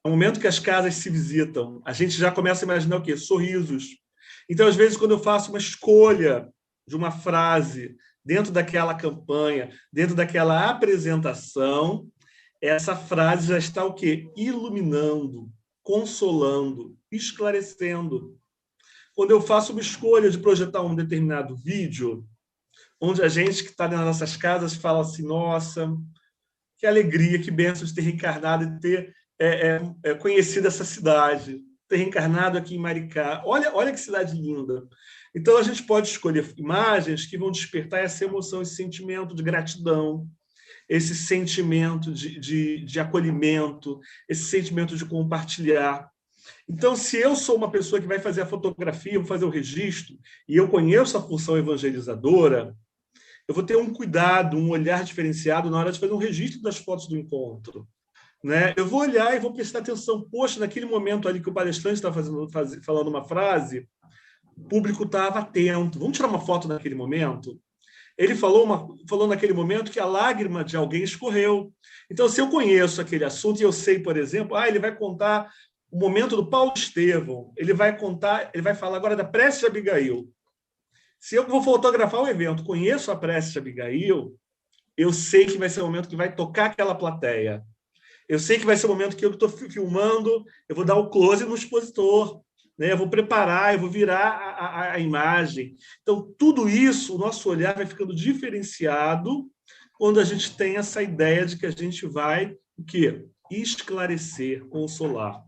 No momento que as casas se visitam, a gente já começa a imaginar o quê? Sorrisos. Então, às vezes, quando eu faço uma escolha de uma frase dentro daquela campanha, dentro daquela apresentação, essa frase já está o quê? Iluminando, consolando, esclarecendo. Quando eu faço uma escolha de projetar um determinado vídeo, onde a gente que está nas nossas casas fala assim: nossa, que alegria, que bênção de ter reencarnado e ter conhecido essa cidade, ter reencarnado aqui em Maricá. Olha que cidade linda. Então, a gente pode escolher imagens que vão despertar essa emoção, esse sentimento de gratidão, esse sentimento de acolhimento, esse sentimento de compartilhar. Então, se eu sou uma pessoa que vai fazer a fotografia, vou fazer o registro, e eu conheço a função evangelizadora, eu vou ter um cuidado, um olhar diferenciado na hora de fazer um registro das fotos do encontro, né? Eu vou olhar e vou prestar atenção: poxa, naquele momento ali que o palestrante está falando uma frase, o público estava atento. Vamos tirar uma foto naquele momento? Ele falou naquele momento que a lágrima de alguém escorreu. Então, se eu conheço aquele assunto e eu sei, por exemplo, ele vai contar o momento do Paulo Estevão, ele vai falar agora da prece de Abigail. Se eu vou fotografar o evento, conheço a prece de Abigail, eu sei que vai ser o momento que vai tocar aquela plateia. Eu sei que vai ser o momento que eu estou filmando, eu vou dar o close no expositor, né? Eu vou preparar, eu vou virar a imagem. Então, tudo isso, o nosso olhar vai ficando diferenciado quando a gente tem essa ideia de que a gente vai o quê? Esclarecer, consolar.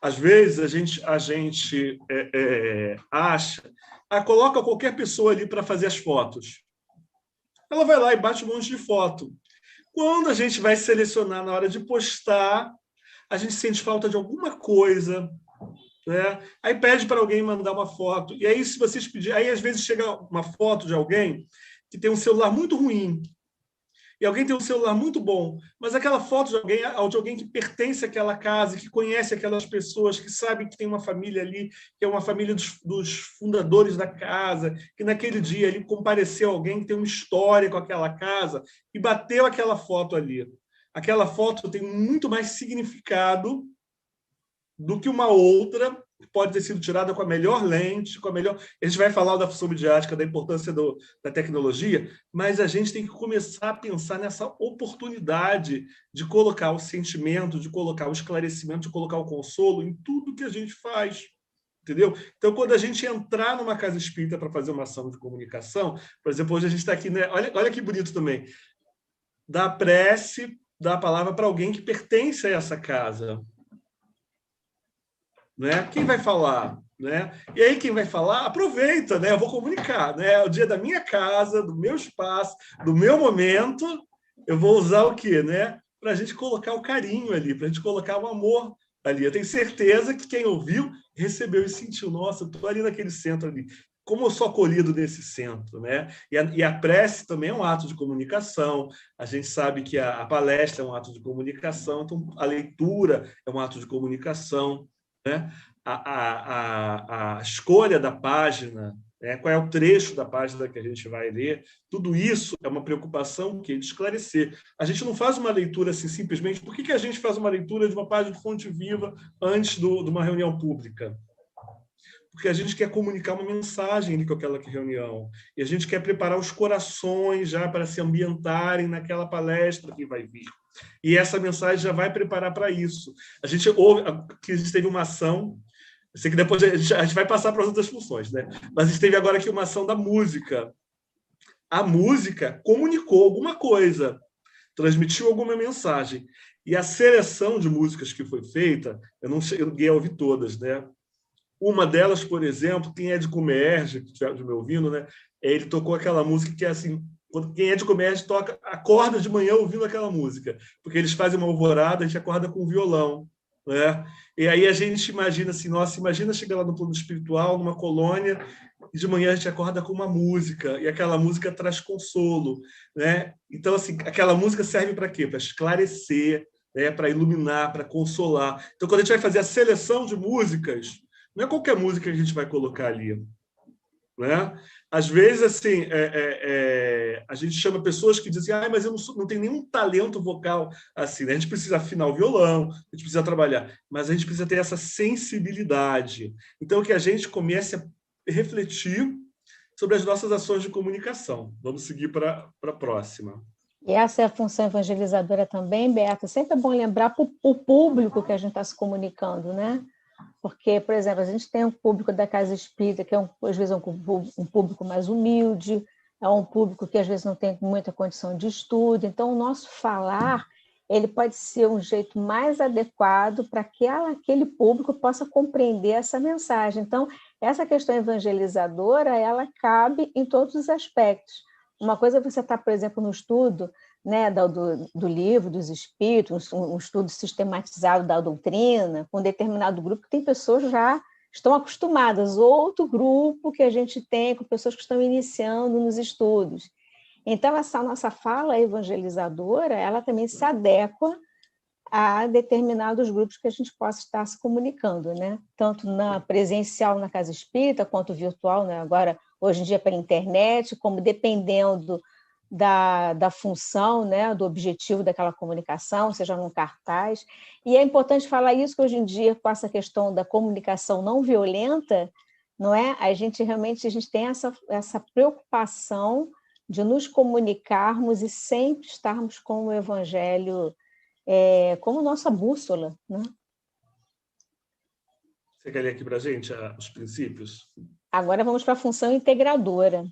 Às vezes, a gente acha... coloca qualquer pessoa ali para fazer as fotos. Ela vai lá e bate um monte de foto. Quando a gente vai selecionar na hora de postar, a gente sente falta de alguma coisa, né? Aí pede para alguém mandar uma foto. E aí, se vocês pedirem... Aí, às vezes, chega uma foto de alguém que tem um celular muito ruim. e alguém tem um celular muito bom, mas aquela foto de alguém que pertence àquela casa, que conhece aquelas pessoas, que sabe que tem uma família ali, que é uma família dos fundadores da casa, que naquele dia ali compareceu alguém que tem uma história com aquela casa e bateu aquela foto ali. Aquela foto tem muito mais significado do que uma outra que pode ter sido tirada com a melhor lente, com a melhor... A gente vai falar da função midiática, da importância da tecnologia, mas a gente tem que começar a pensar nessa oportunidade de colocar o sentimento, de colocar o esclarecimento, de colocar o consolo em tudo que a gente faz. Entendeu? Então, quando a gente entrar numa casa espírita para fazer uma ação de comunicação, por exemplo, hoje a gente está aqui, né? Olha que bonito também. Dar a prece, dar a palavra para alguém que pertence a essa casa. Né? Quem vai falar? Né? E aí, quem vai falar, aproveita, né? Eu vou comunicar. Né? É o dia da minha casa, do meu espaço, do meu momento. Eu vou usar o quê? Né? Para a gente colocar o carinho ali, para a gente colocar o amor ali. Eu tenho certeza que quem ouviu recebeu e sentiu. Nossa, eu estou ali naquele centro ali. Como eu sou acolhido nesse centro, né? E a prece também é um ato de comunicação. A gente sabe que a palestra é um ato de comunicação, então a leitura é um ato de comunicação. Né? A escolha da página, né? Qual é o trecho da página que a gente vai ler, tudo isso é uma preocupação de esclarecer. A gente não faz uma leitura assim simplesmente. Por que a gente faz uma leitura de uma página de Fonte Viva antes de uma reunião pública? Porque a gente quer comunicar uma mensagem com aquela reunião. E a gente quer preparar os corações já para se ambientarem naquela palestra que vai vir. E essa mensagem já vai preparar para isso. A gente teve uma ação, eu sei que depois a gente vai passar para as outras funções, né? Mas a gente teve agora aqui uma ação da música. A música comunicou alguma coisa, transmitiu alguma mensagem. E a seleção de músicas que foi feita, eu não cheguei a ouvir todas, né? Uma delas, por exemplo, quem é de Comerge, que estiver me ouvindo, né? Ele tocou aquela música que é assim, quem é de Comerge acorda de manhã ouvindo aquela música, porque eles fazem uma alvorada, a gente acorda com um violão, né? E aí a gente imagina assim, nossa, imagina chegar lá no plano espiritual, numa colônia, e de manhã a gente acorda com uma música, e aquela música traz consolo, né? Então, assim, aquela música serve para quê? Para esclarecer, né? Para iluminar, para consolar. Então, quando a gente vai fazer a seleção de músicas, não é qualquer música que a gente vai colocar ali. Né? Às vezes, assim, a gente chama pessoas que dizem mas eu não tenho nenhum talento vocal assim. Né? A gente precisa afinar o violão, a gente precisa trabalhar, mas a gente precisa ter essa sensibilidade. Então, que a gente comece a refletir sobre as nossas ações de comunicação. Vamos seguir para a próxima. E essa é a função evangelizadora também, Beata. Sempre é bom lembrar para o público que a gente está se comunicando, né? Porque, por exemplo, a gente tem um público da casa espírita que às vezes é um público mais humilde, é um público que às vezes não tem muita condição de estudo. Então, o nosso falar ele pode ser um jeito mais adequado para que aquele público possa compreender essa mensagem. Então, essa questão evangelizadora, ela cabe em todos os aspectos. Uma coisa é você estar, por exemplo, no estudo, né, do livro dos espíritos, um estudo sistematizado da doutrina, com um determinado grupo, que tem pessoas que já estão acostumadas, outro grupo que a gente tem com pessoas que estão iniciando nos estudos. Então, essa nossa fala evangelizadora, ela também se adequa a determinados grupos que a gente possa estar se comunicando, né? Tanto na presencial na casa espírita, quanto virtual, né? Agora, hoje em dia, pela internet, como dependendo da função, né, do objetivo daquela comunicação, seja num cartaz. E é importante falar isso, que hoje em dia, com essa questão da comunicação não violenta, não é? A gente tem essa preocupação de nos comunicarmos e sempre estarmos com o Evangelho como nossa bússola, né? Você quer ler aqui para a gente os princípios? Agora vamos para a função integradora.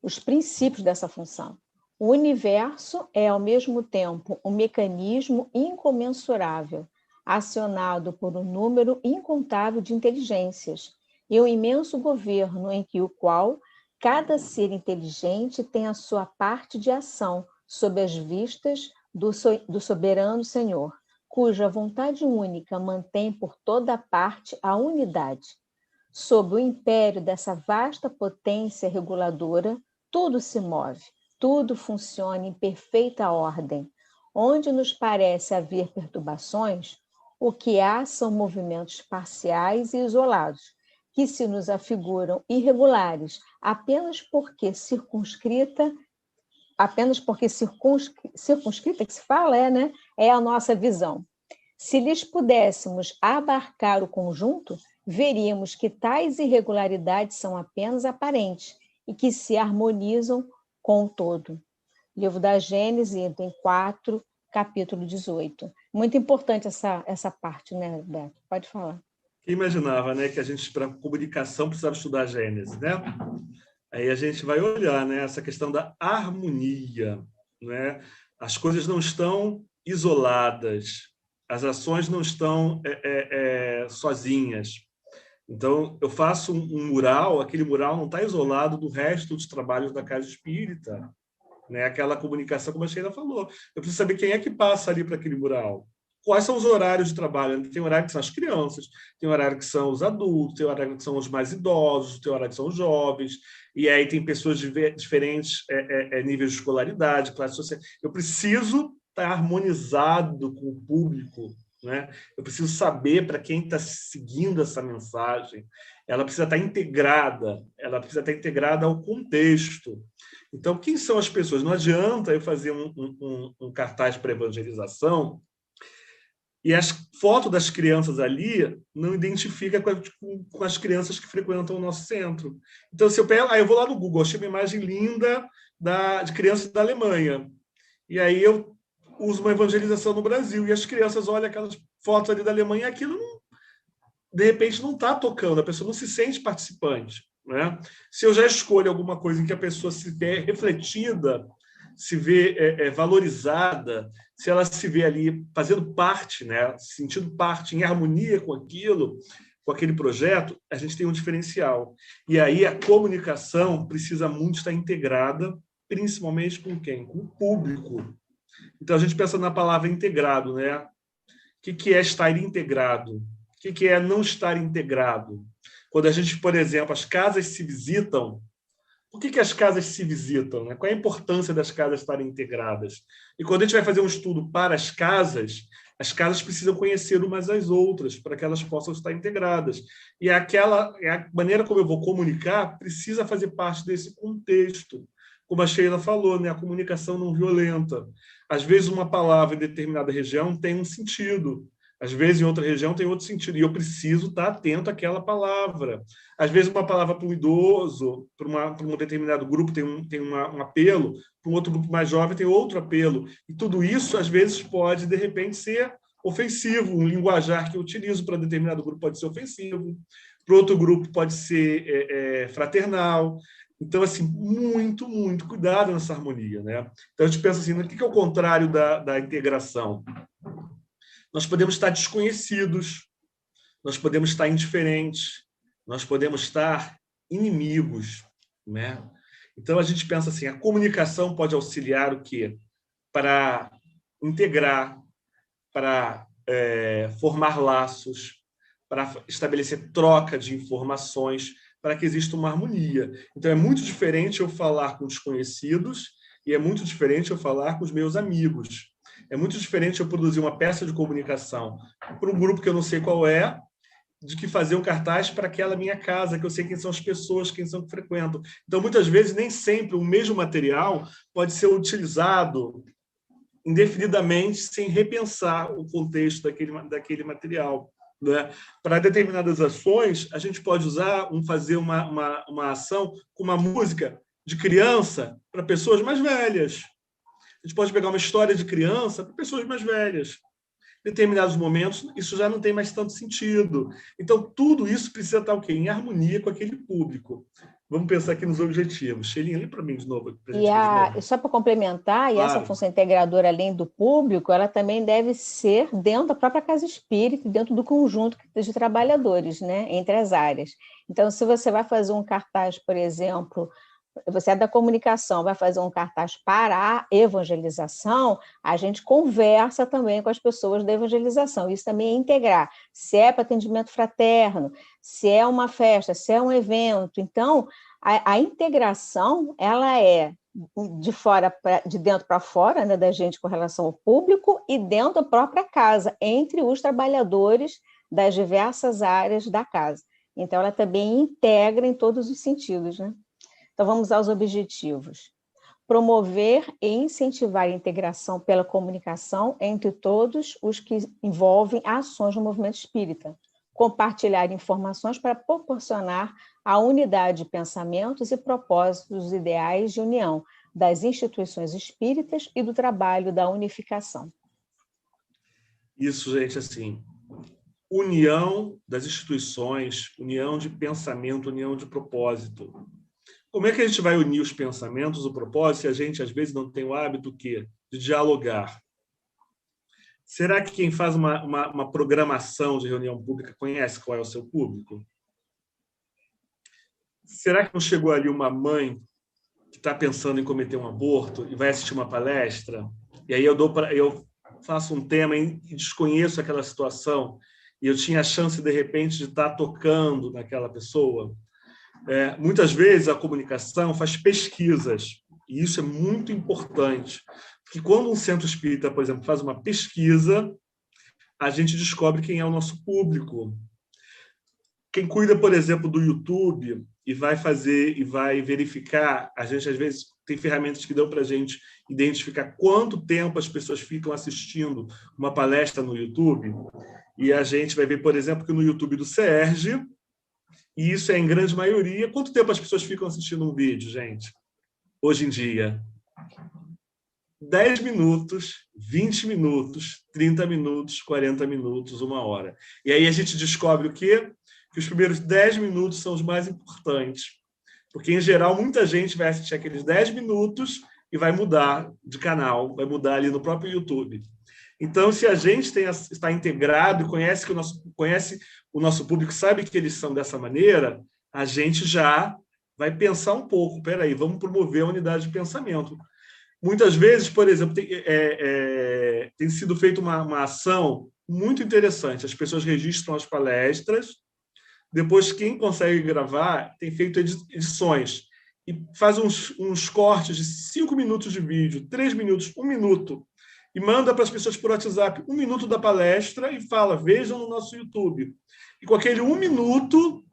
Os princípios dessa função. O universo é, ao mesmo tempo, um mecanismo incomensurável, acionado por um número incontável de inteligências, e um imenso governo em que o qual cada ser inteligente tem a sua parte de ação sob as vistas do soberano Senhor, cuja vontade única mantém por toda parte a unidade. Sob o império dessa vasta potência reguladora, tudo se move, tudo funcione em perfeita ordem. Onde nos parece haver perturbações, o que há são movimentos parciais e isolados, que se nos afiguram irregulares, apenas porque circunscrita que se fala, né, é a nossa visão. Se lhes pudéssemos abarcar o conjunto, veríamos que tais irregularidades são apenas aparentes e que se harmonizam com o todo. Livro da Gênesis, item 4, capítulo 18. Muito importante essa parte, né, Beto? Pode falar. Quem imaginava, né, que a gente, para comunicação, precisava estudar Gênesis, né? Aí a gente vai olhar, né, essa questão da harmonia, né? As coisas não estão isoladas, as ações não estão sozinhas. Então, eu faço um mural, aquele mural não está isolado do resto dos trabalhos da Casa Espírita, né? Aquela comunicação, como a Sheila falou. Eu preciso saber quem é que passa ali para aquele mural. Quais são os horários de trabalho? Tem horário que são as crianças, tem horário que são os adultos, tem horário que são os mais idosos, tem horário que são os jovens, e aí tem pessoas de diferentes níveis de escolaridade, classe social. Eu preciso estar harmonizado com o público, né? Eu preciso saber para quem está seguindo essa mensagem. Ela precisa estar integrada, ao contexto. Então, quem são as pessoas? Não adianta eu fazer um cartaz para evangelização e as fotos das crianças ali não identifica com as crianças que frequentam o nosso centro. Então, se eu pego, eu vou lá no Google, achei uma imagem linda de crianças da Alemanha. E aí eu uso uma evangelização no Brasil, e as crianças olham aquelas fotos ali da Alemanha, e aquilo, de repente, não está tocando, a pessoa não se sente participante, né? Se eu já escolho alguma coisa em que a pessoa se vê refletida, se vê valorizada, se ela se vê ali fazendo parte, né, sentindo parte, em harmonia com aquilo, com aquele projeto, a gente tem um diferencial. E aí a comunicação precisa muito estar integrada, principalmente com quem? Com o público. Então, a gente pensa na palavra integrado, né? O que é estar integrado? O que é não estar integrado? Quando a gente, por exemplo, as casas se visitam, por que as casas se visitam, né? Qual é a importância das casas estarem integradas? E quando a gente vai fazer um estudo para as casas precisam conhecer umas às outras para que elas possam estar integradas. E a maneira como eu vou comunicar precisa fazer parte desse contexto. Como a Sheila falou, né? A comunicação não violenta. Às vezes, uma palavra em determinada região tem um sentido. Às vezes, em outra região, tem outro sentido. E eu preciso estar atento àquela palavra. Às vezes, uma palavra para um idoso, para um determinado grupo, tem um apelo, para um outro grupo mais jovem, tem outro apelo. E tudo isso, às vezes, pode, de repente, ser ofensivo. Um linguajar que eu utilizo para determinado grupo pode ser ofensivo. Para outro grupo, pode ser fraternal. Então, assim, muito, muito cuidado nessa harmonia, né? Então, a gente pensa assim, o que é o contrário da integração? Nós podemos estar desconhecidos, nós podemos estar indiferentes, nós podemos estar inimigos, né? Então, a gente pensa assim, a comunicação pode auxiliar o quê? Para integrar, para formar laços, para estabelecer troca de informações, para que exista uma harmonia. Então, é muito diferente eu falar com desconhecidos e é muito diferente eu falar com os meus amigos. É muito diferente eu produzir uma peça de comunicação para um grupo que eu não sei qual é, de que fazer um cartaz para aquela minha casa, que eu sei quem são as pessoas, quem são que frequentam. Então, muitas vezes, nem sempre o mesmo material pode ser utilizado indefinidamente sem repensar o contexto daquele material, né? Para determinadas ações, a gente pode fazer uma ação com uma música de criança para pessoas mais velhas. A gente pode pegar uma história de criança para pessoas mais velhas. Em determinados momentos, isso já não tem mais tanto sentido. Então, tudo isso precisa estar o quê? Em harmonia com aquele público. Vamos pensar aqui nos objetivos. Sheilinha, lê para mim de novo. E só para complementar, claro. Essa função integradora, além do público, ela também deve ser dentro da própria casa espírita, dentro do conjunto de trabalhadores, né, entre as áreas. Então, se você vai fazer um cartaz, por exemplo, você é da comunicação, vai fazer um cartaz para a evangelização, a gente conversa também com as pessoas da evangelização. Isso também é integrar. Se é para atendimento fraterno, se é uma festa, se é um evento. Então, a integração, ela é de dentro para fora, né, da gente com relação ao público, e dentro da própria casa, entre os trabalhadores das diversas áreas da casa. Então, ela também integra em todos os sentidos, né? Então, vamos aos objetivos. Promover e incentivar a integração pela comunicação entre todos os que envolvem ações do movimento espírita. Compartilhar informações para proporcionar a unidade de pensamentos e propósitos ideais de união das instituições espíritas e do trabalho da unificação. Isso, gente, assim, união das instituições, união de pensamento, união de propósito. Como é que a gente vai unir os pensamentos, o propósito, se a gente, às vezes, não tem o hábito de dialogar? Será que quem faz uma programação de reunião pública conhece qual é o seu público? Será que não chegou ali uma mãe que está pensando em cometer um aborto e vai assistir uma palestra, e aí eu faço um tema e desconheço aquela situação, e eu tinha a chance, de repente, de estar tocando naquela pessoa? Muitas vezes a comunicação faz pesquisas, e isso é muito importante, porque quando um centro espírita, por exemplo, faz uma pesquisa, a gente descobre quem é o nosso público. Quem cuida, por exemplo, do YouTube e vai verificar, a gente às vezes tem ferramentas que dão para a gente identificar quanto tempo as pessoas ficam assistindo uma palestra no YouTube, e a gente vai ver, por exemplo, que no YouTube do SERJ, e isso é em grande maioria, quanto tempo as pessoas ficam assistindo um vídeo, gente? Hoje em dia, 10 minutos, 20 minutos, 30 minutos, 40 minutos, 1 hora. E aí a gente descobre o quê? Que os primeiros 10 minutos são os mais importantes. Porque, em geral, muita gente vai assistir aqueles 10 minutos e vai mudar de canal, vai mudar ali no próprio YouTube. Então, se a gente está integrado e conhece o nosso público, sabe que eles são dessa maneira, a gente já vai pensar um pouco, espera aí, vamos promover a unidade de pensamento. Muitas vezes, por exemplo, tem sido feita uma ação muito interessante. As pessoas registram as palestras, depois quem consegue gravar tem feito edições e faz uns cortes de 5 minutos de vídeo, 3 minutos, 1 minuto, e manda para as pessoas por WhatsApp 1 minuto da palestra e fala, vejam no nosso YouTube. E com aquele 1 minuto,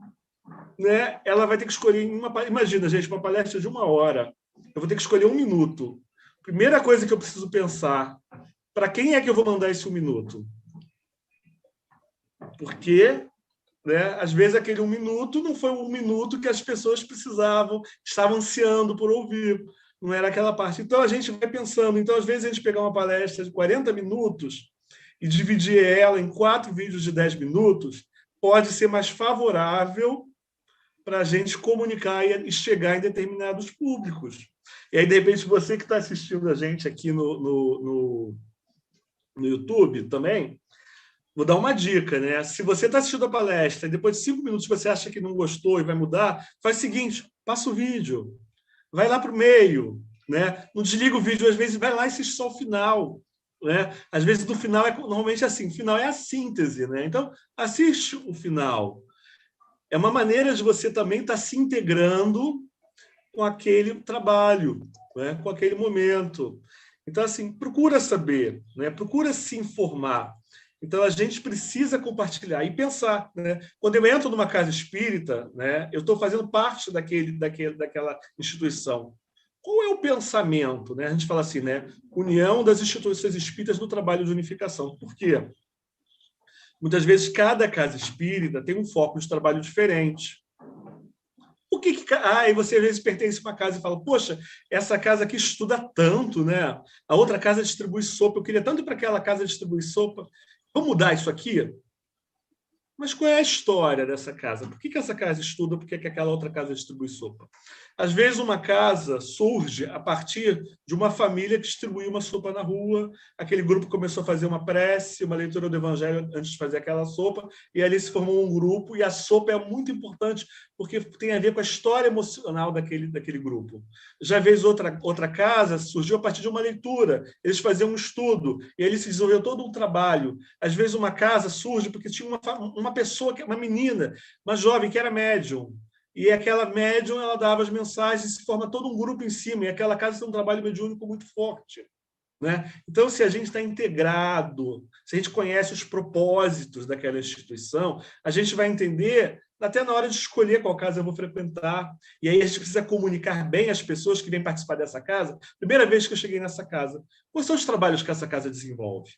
né, ela vai ter que escolher imagina, gente, uma palestra de 1 hora, eu vou ter que escolher 1 minuto. Primeira coisa que eu preciso pensar, para quem é que eu vou mandar esse 1 minuto? Porque, né, às vezes aquele 1 minuto não foi o 1 minuto que as pessoas estavam ansiando por ouvir, não era aquela parte. Então a gente vai pensando, então às vezes a gente pegar uma palestra de 40 minutos e dividir ela em 4 vídeos de 10 minutos, pode ser mais favorável para a gente comunicar e chegar em determinados públicos. E aí, de repente, você que está assistindo a gente aqui no YouTube também, vou dar uma dica, né? Se você está assistindo a palestra e depois de 5 minutos você acha que não gostou e vai mudar, faz o seguinte, passa o vídeo, vai lá para o meio, né? Não desliga o vídeo, às vezes vai lá e assiste só o final, né? Às vezes no final normalmente assim, o final é a síntese, né? Então, assiste o final. É uma maneira de você também estar se integrando com aquele trabalho, né? Com aquele momento. Então, assim, procura saber, né? Procura se informar. Então, a gente precisa compartilhar e pensar, né? Quando eu entro numa casa espírita, né, eu estou fazendo parte daquela instituição. Qual é o pensamento? Né? A gente fala assim, né? União das instituições espíritas no trabalho de unificação. Por quê? Muitas vezes, cada casa espírita tem um foco de trabalho diferente. O que e você às vezes pertence a uma casa e fala, poxa, essa casa aqui estuda tanto, né? A outra casa distribui sopa, eu queria tanto ir para aquela casa distribuir sopa. Vamos mudar isso aqui? Mas qual é a história dessa casa? Por que essa casa estuda? Por que aquela outra casa distribui sopa? Às vezes, uma casa surge a partir de uma família que distribuiu uma sopa na rua, aquele grupo começou a fazer uma prece, uma leitura do Evangelho antes de fazer aquela sopa, e ali se formou um grupo, e a sopa é muito importante porque tem a ver com a história emocional daquele grupo. Já vez outra casa surgiu a partir de uma leitura, eles faziam um estudo, e ali se desenvolveu todo um trabalho. Às vezes, uma casa surge porque tinha uma pessoa, uma menina, uma jovem que era médium, e aquela médium, ela dava as mensagens, se forma todo um grupo em cima, e aquela casa tem um trabalho mediúnico muito forte, né? Então, se a gente está integrado, se a gente conhece os propósitos daquela instituição, a gente vai entender até na hora de escolher qual casa eu vou frequentar. E aí a gente precisa comunicar bem às pessoas que vêm participar dessa casa. Primeira vez que eu cheguei nessa casa, quais são os trabalhos que essa casa desenvolve?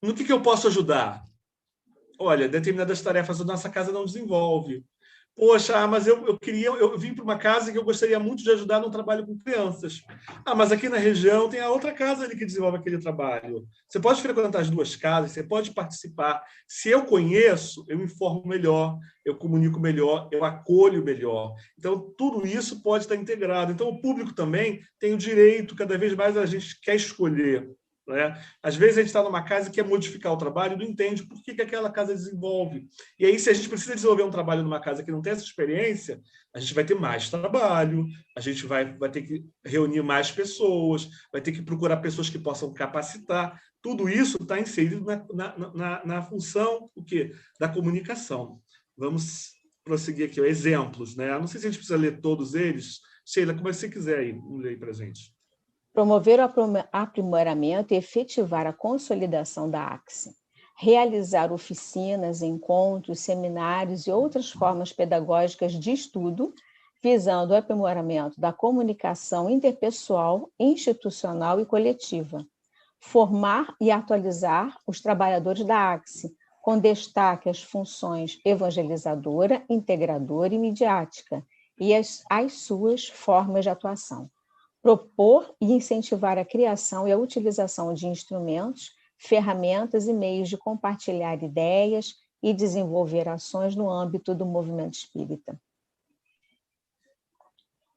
No que eu posso ajudar? Olha, determinadas tarefas a nossa casa não desenvolve. Poxa, mas eu vim para uma casa que eu gostaria muito de ajudar no trabalho com crianças. Mas aqui na região tem a outra casa ali que desenvolve aquele trabalho. Você pode frequentar as duas casas, você pode participar. Se eu conheço, eu informo melhor, eu comunico melhor, eu acolho melhor. Então, tudo isso pode estar integrado. Então, o público também tem o direito, cada vez mais a gente quer escolher. Né? Às vezes a gente está numa casa e quer modificar o trabalho e não entende por que aquela casa desenvolve. E aí, se a gente precisa desenvolver um trabalho numa casa que não tem essa experiência, a gente vai ter mais trabalho, a gente vai ter que reunir mais pessoas, vai ter que procurar pessoas que possam capacitar. Tudo isso está inserido na função o quê? Da comunicação. Vamos prosseguir aqui. Exemplos. Né? Não sei se a gente precisa ler todos eles. Sheila, como você quiser aí, lê aí para a gente. Promover o aprimoramento e efetivar a consolidação da AXE. Realizar oficinas, encontros, seminários e outras formas pedagógicas de estudo, visando o aprimoramento da comunicação interpessoal, institucional e coletiva. Formar e atualizar os trabalhadores da AXE, com destaque às funções evangelizadora, integradora e midiática, e as suas formas de atuação. Propor e incentivar a criação e a utilização de instrumentos, ferramentas e meios de compartilhar ideias e desenvolver ações no âmbito do movimento espírita.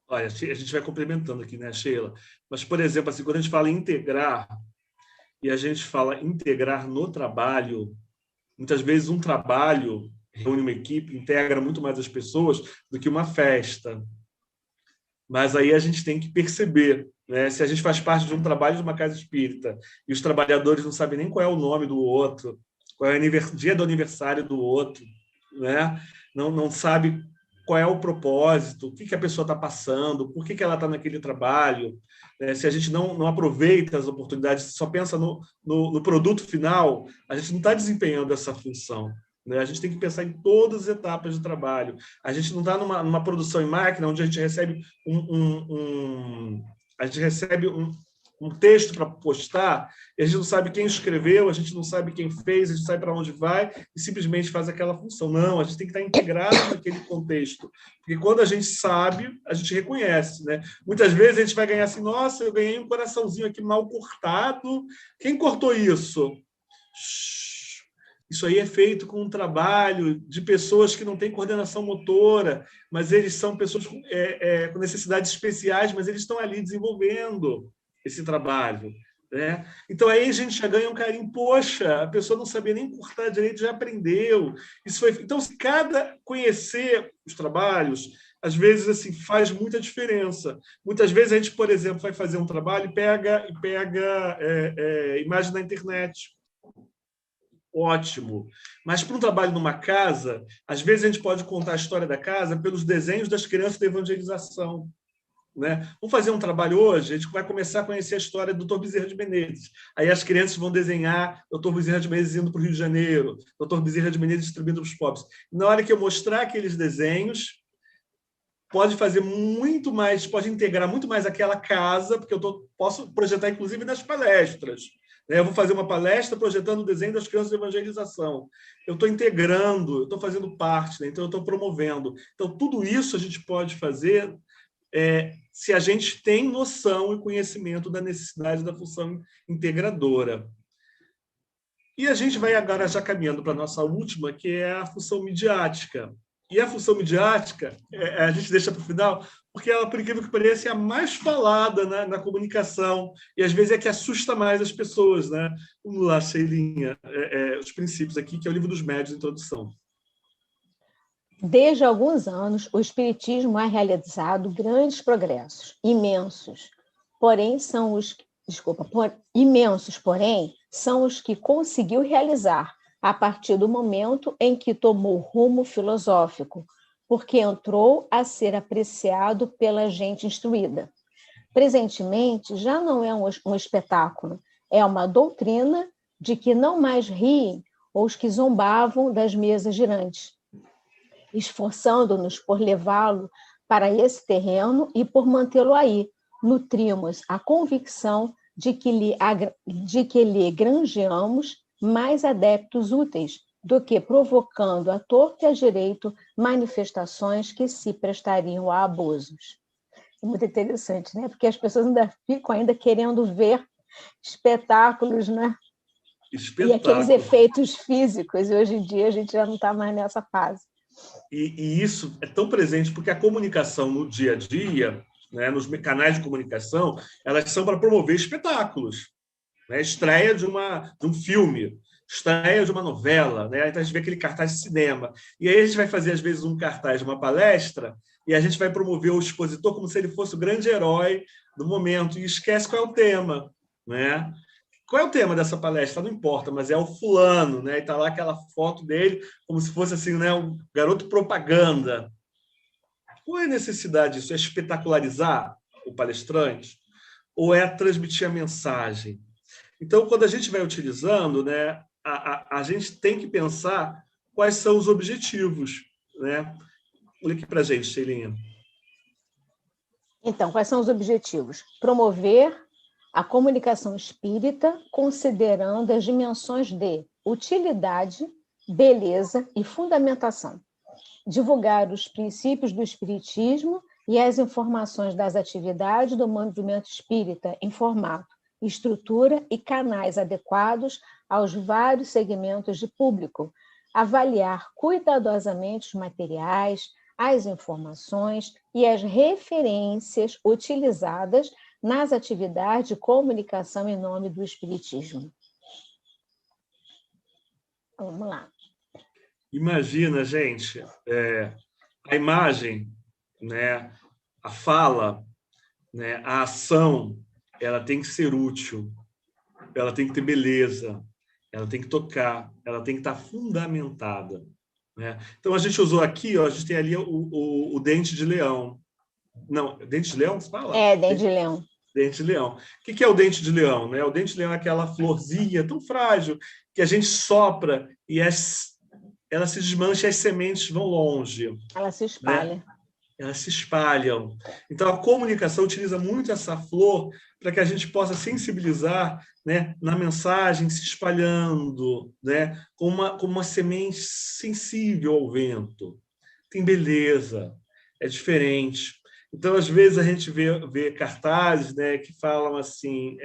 Olha, a gente vai complementando aqui, né, Sheila? Mas, por exemplo, assim, quando a gente fala em integrar, e a gente fala integrar no trabalho, muitas vezes um trabalho reúne uma equipe, integra muito mais as pessoas do que uma festa. Mas aí a gente tem que perceber, né? Se a gente faz parte de um trabalho de uma casa espírita e os trabalhadores não sabem nem qual é o nome do outro, qual é o dia do aniversário do outro, né? Não sabe qual é o propósito, o que a pessoa está passando, por que ela está naquele trabalho, né? Se a gente não aproveita as oportunidades, só pensa no produto final, a gente não está desempenhando essa função. A gente tem que pensar em todas as etapas de trabalho. A gente não está numa produção em máquina onde a gente recebe um texto para postar e a gente não sabe quem escreveu, a gente não sabe quem fez, a gente sabe para onde vai e simplesmente faz aquela função. Não, a gente tem que estar integrado naquele contexto. Porque quando a gente sabe, a gente reconhece. Né? Muitas vezes a gente vai ganhar assim, nossa, eu ganhei um coraçãozinho aqui mal cortado. Quem cortou isso? Isso aí é feito com um trabalho de pessoas que não têm coordenação motora, mas eles são pessoas com necessidades especiais, mas eles estão ali desenvolvendo esse trabalho. Né? Então, aí a gente já ganha um carinho. Poxa, a pessoa não sabia nem cortar direito, já aprendeu. Então, se cada conhecer os trabalhos, às vezes assim, faz muita diferença. Muitas vezes a gente, por exemplo, vai fazer um trabalho e pega imagem na internet. Ótimo. Mas para um trabalho numa casa, às vezes a gente pode contar a história da casa pelos desenhos das crianças da evangelização. Né? Vamos fazer um trabalho hoje, a gente vai começar a conhecer a história do Dr. Bezerra de Menezes. Aí as crianças vão desenhar Dr. Bezerra de Menezes indo para o Rio de Janeiro, Dr. Bezerra de Menezes distribuindo para os pobres. Na hora que eu mostrar aqueles desenhos, pode fazer muito mais, pode integrar muito mais aquela casa, porque posso projetar, inclusive, nas palestras. Eu vou fazer uma palestra projetando o desenho das crianças de evangelização. Eu estou integrando, eu estou fazendo parte, né? Então eu estou promovendo. Então, tudo isso a gente pode fazer se a gente tem noção e conhecimento da necessidade da função integradora. E a gente vai agora já caminhando para a nossa última, que é a função midiática. E a função midiática, a gente deixa para o final, porque ela, por incrível que pareça, é a mais falada na comunicação, e às vezes é que assusta mais as pessoas, né? Vamos lá, Sheilinha, os princípios aqui, que é o Livro dos Médiuns, introdução. Desde alguns anos, o Espiritismo ha realizado grandes progressos, imensos, porém são os que conseguiu realizar a partir do momento em que tomou rumo filosófico, porque entrou a ser apreciado pela gente instruída. Presentemente, já não é um espetáculo, é uma doutrina de que não mais riem os que zombavam das mesas girantes, esforçando-nos por levá-lo para esse terreno e por mantê-lo aí. Nutrimos a convicção de que lhe granjeamos mais adeptos úteis do que provocando à torta e à direito manifestações que se prestariam a abusos. É muito interessante, né? Porque as pessoas ainda ficam querendo ver espetáculos, né? E aqueles efeitos físicos, e hoje em dia a gente já não está mais nessa fase. E isso é tão presente porque a comunicação no dia a dia, né, nos canais de comunicação, elas são para promover espetáculos, né? Estreia de um filme, estreia de uma novela, né? Então a gente vê aquele cartaz de cinema. E aí a gente vai fazer, às vezes, um cartaz de uma palestra e a gente vai promover o expositor como se ele fosse o grande herói do momento e esquece qual é o tema, né? Qual é o tema dessa palestra? Não importa, mas é o fulano, né? E está lá aquela foto dele como se fosse assim, né, um garoto propaganda. Qual é a necessidade disso? É espetacularizar o palestrante? Ou é transmitir a mensagem? Então, quando a gente vai utilizando, né, a gente tem que pensar quais são os objetivos, né? Olha aqui para a gente, Sheilinha. Então, quais são os objetivos? Promover a comunicação espírita, considerando as dimensões de utilidade, beleza e fundamentação. Divulgar os princípios do espiritismo e as informações das atividades do movimento espírita em formato, estrutura e canais adequados aos vários segmentos de público. Avaliar cuidadosamente os materiais, as informações e as referências utilizadas nas atividades de comunicação em nome do Espiritismo. Vamos lá. Imagina, gente, a imagem, né, a fala, né, a ação, ela tem que ser útil, ela tem que ter beleza, ela tem que tocar, ela tem que estar fundamentada, né? Então, a gente usou aqui, ó, a gente tem ali o dente de leão. Não, dente de leão, você fala? Dente de leão. Dente de leão. O que é o dente de leão? Né? O dente de leão é aquela florzinha tão frágil que a gente sopra e ela se desmancha e as sementes vão longe. Ela se espalha. Né? Elas se espalham. Então, a comunicação utiliza muito essa flor para que a gente possa sensibilizar, né, na mensagem se espalhando, né, como uma semente sensível ao vento. Tem beleza, é diferente. Então, às vezes, a gente vê cartazes, né, que falam assim,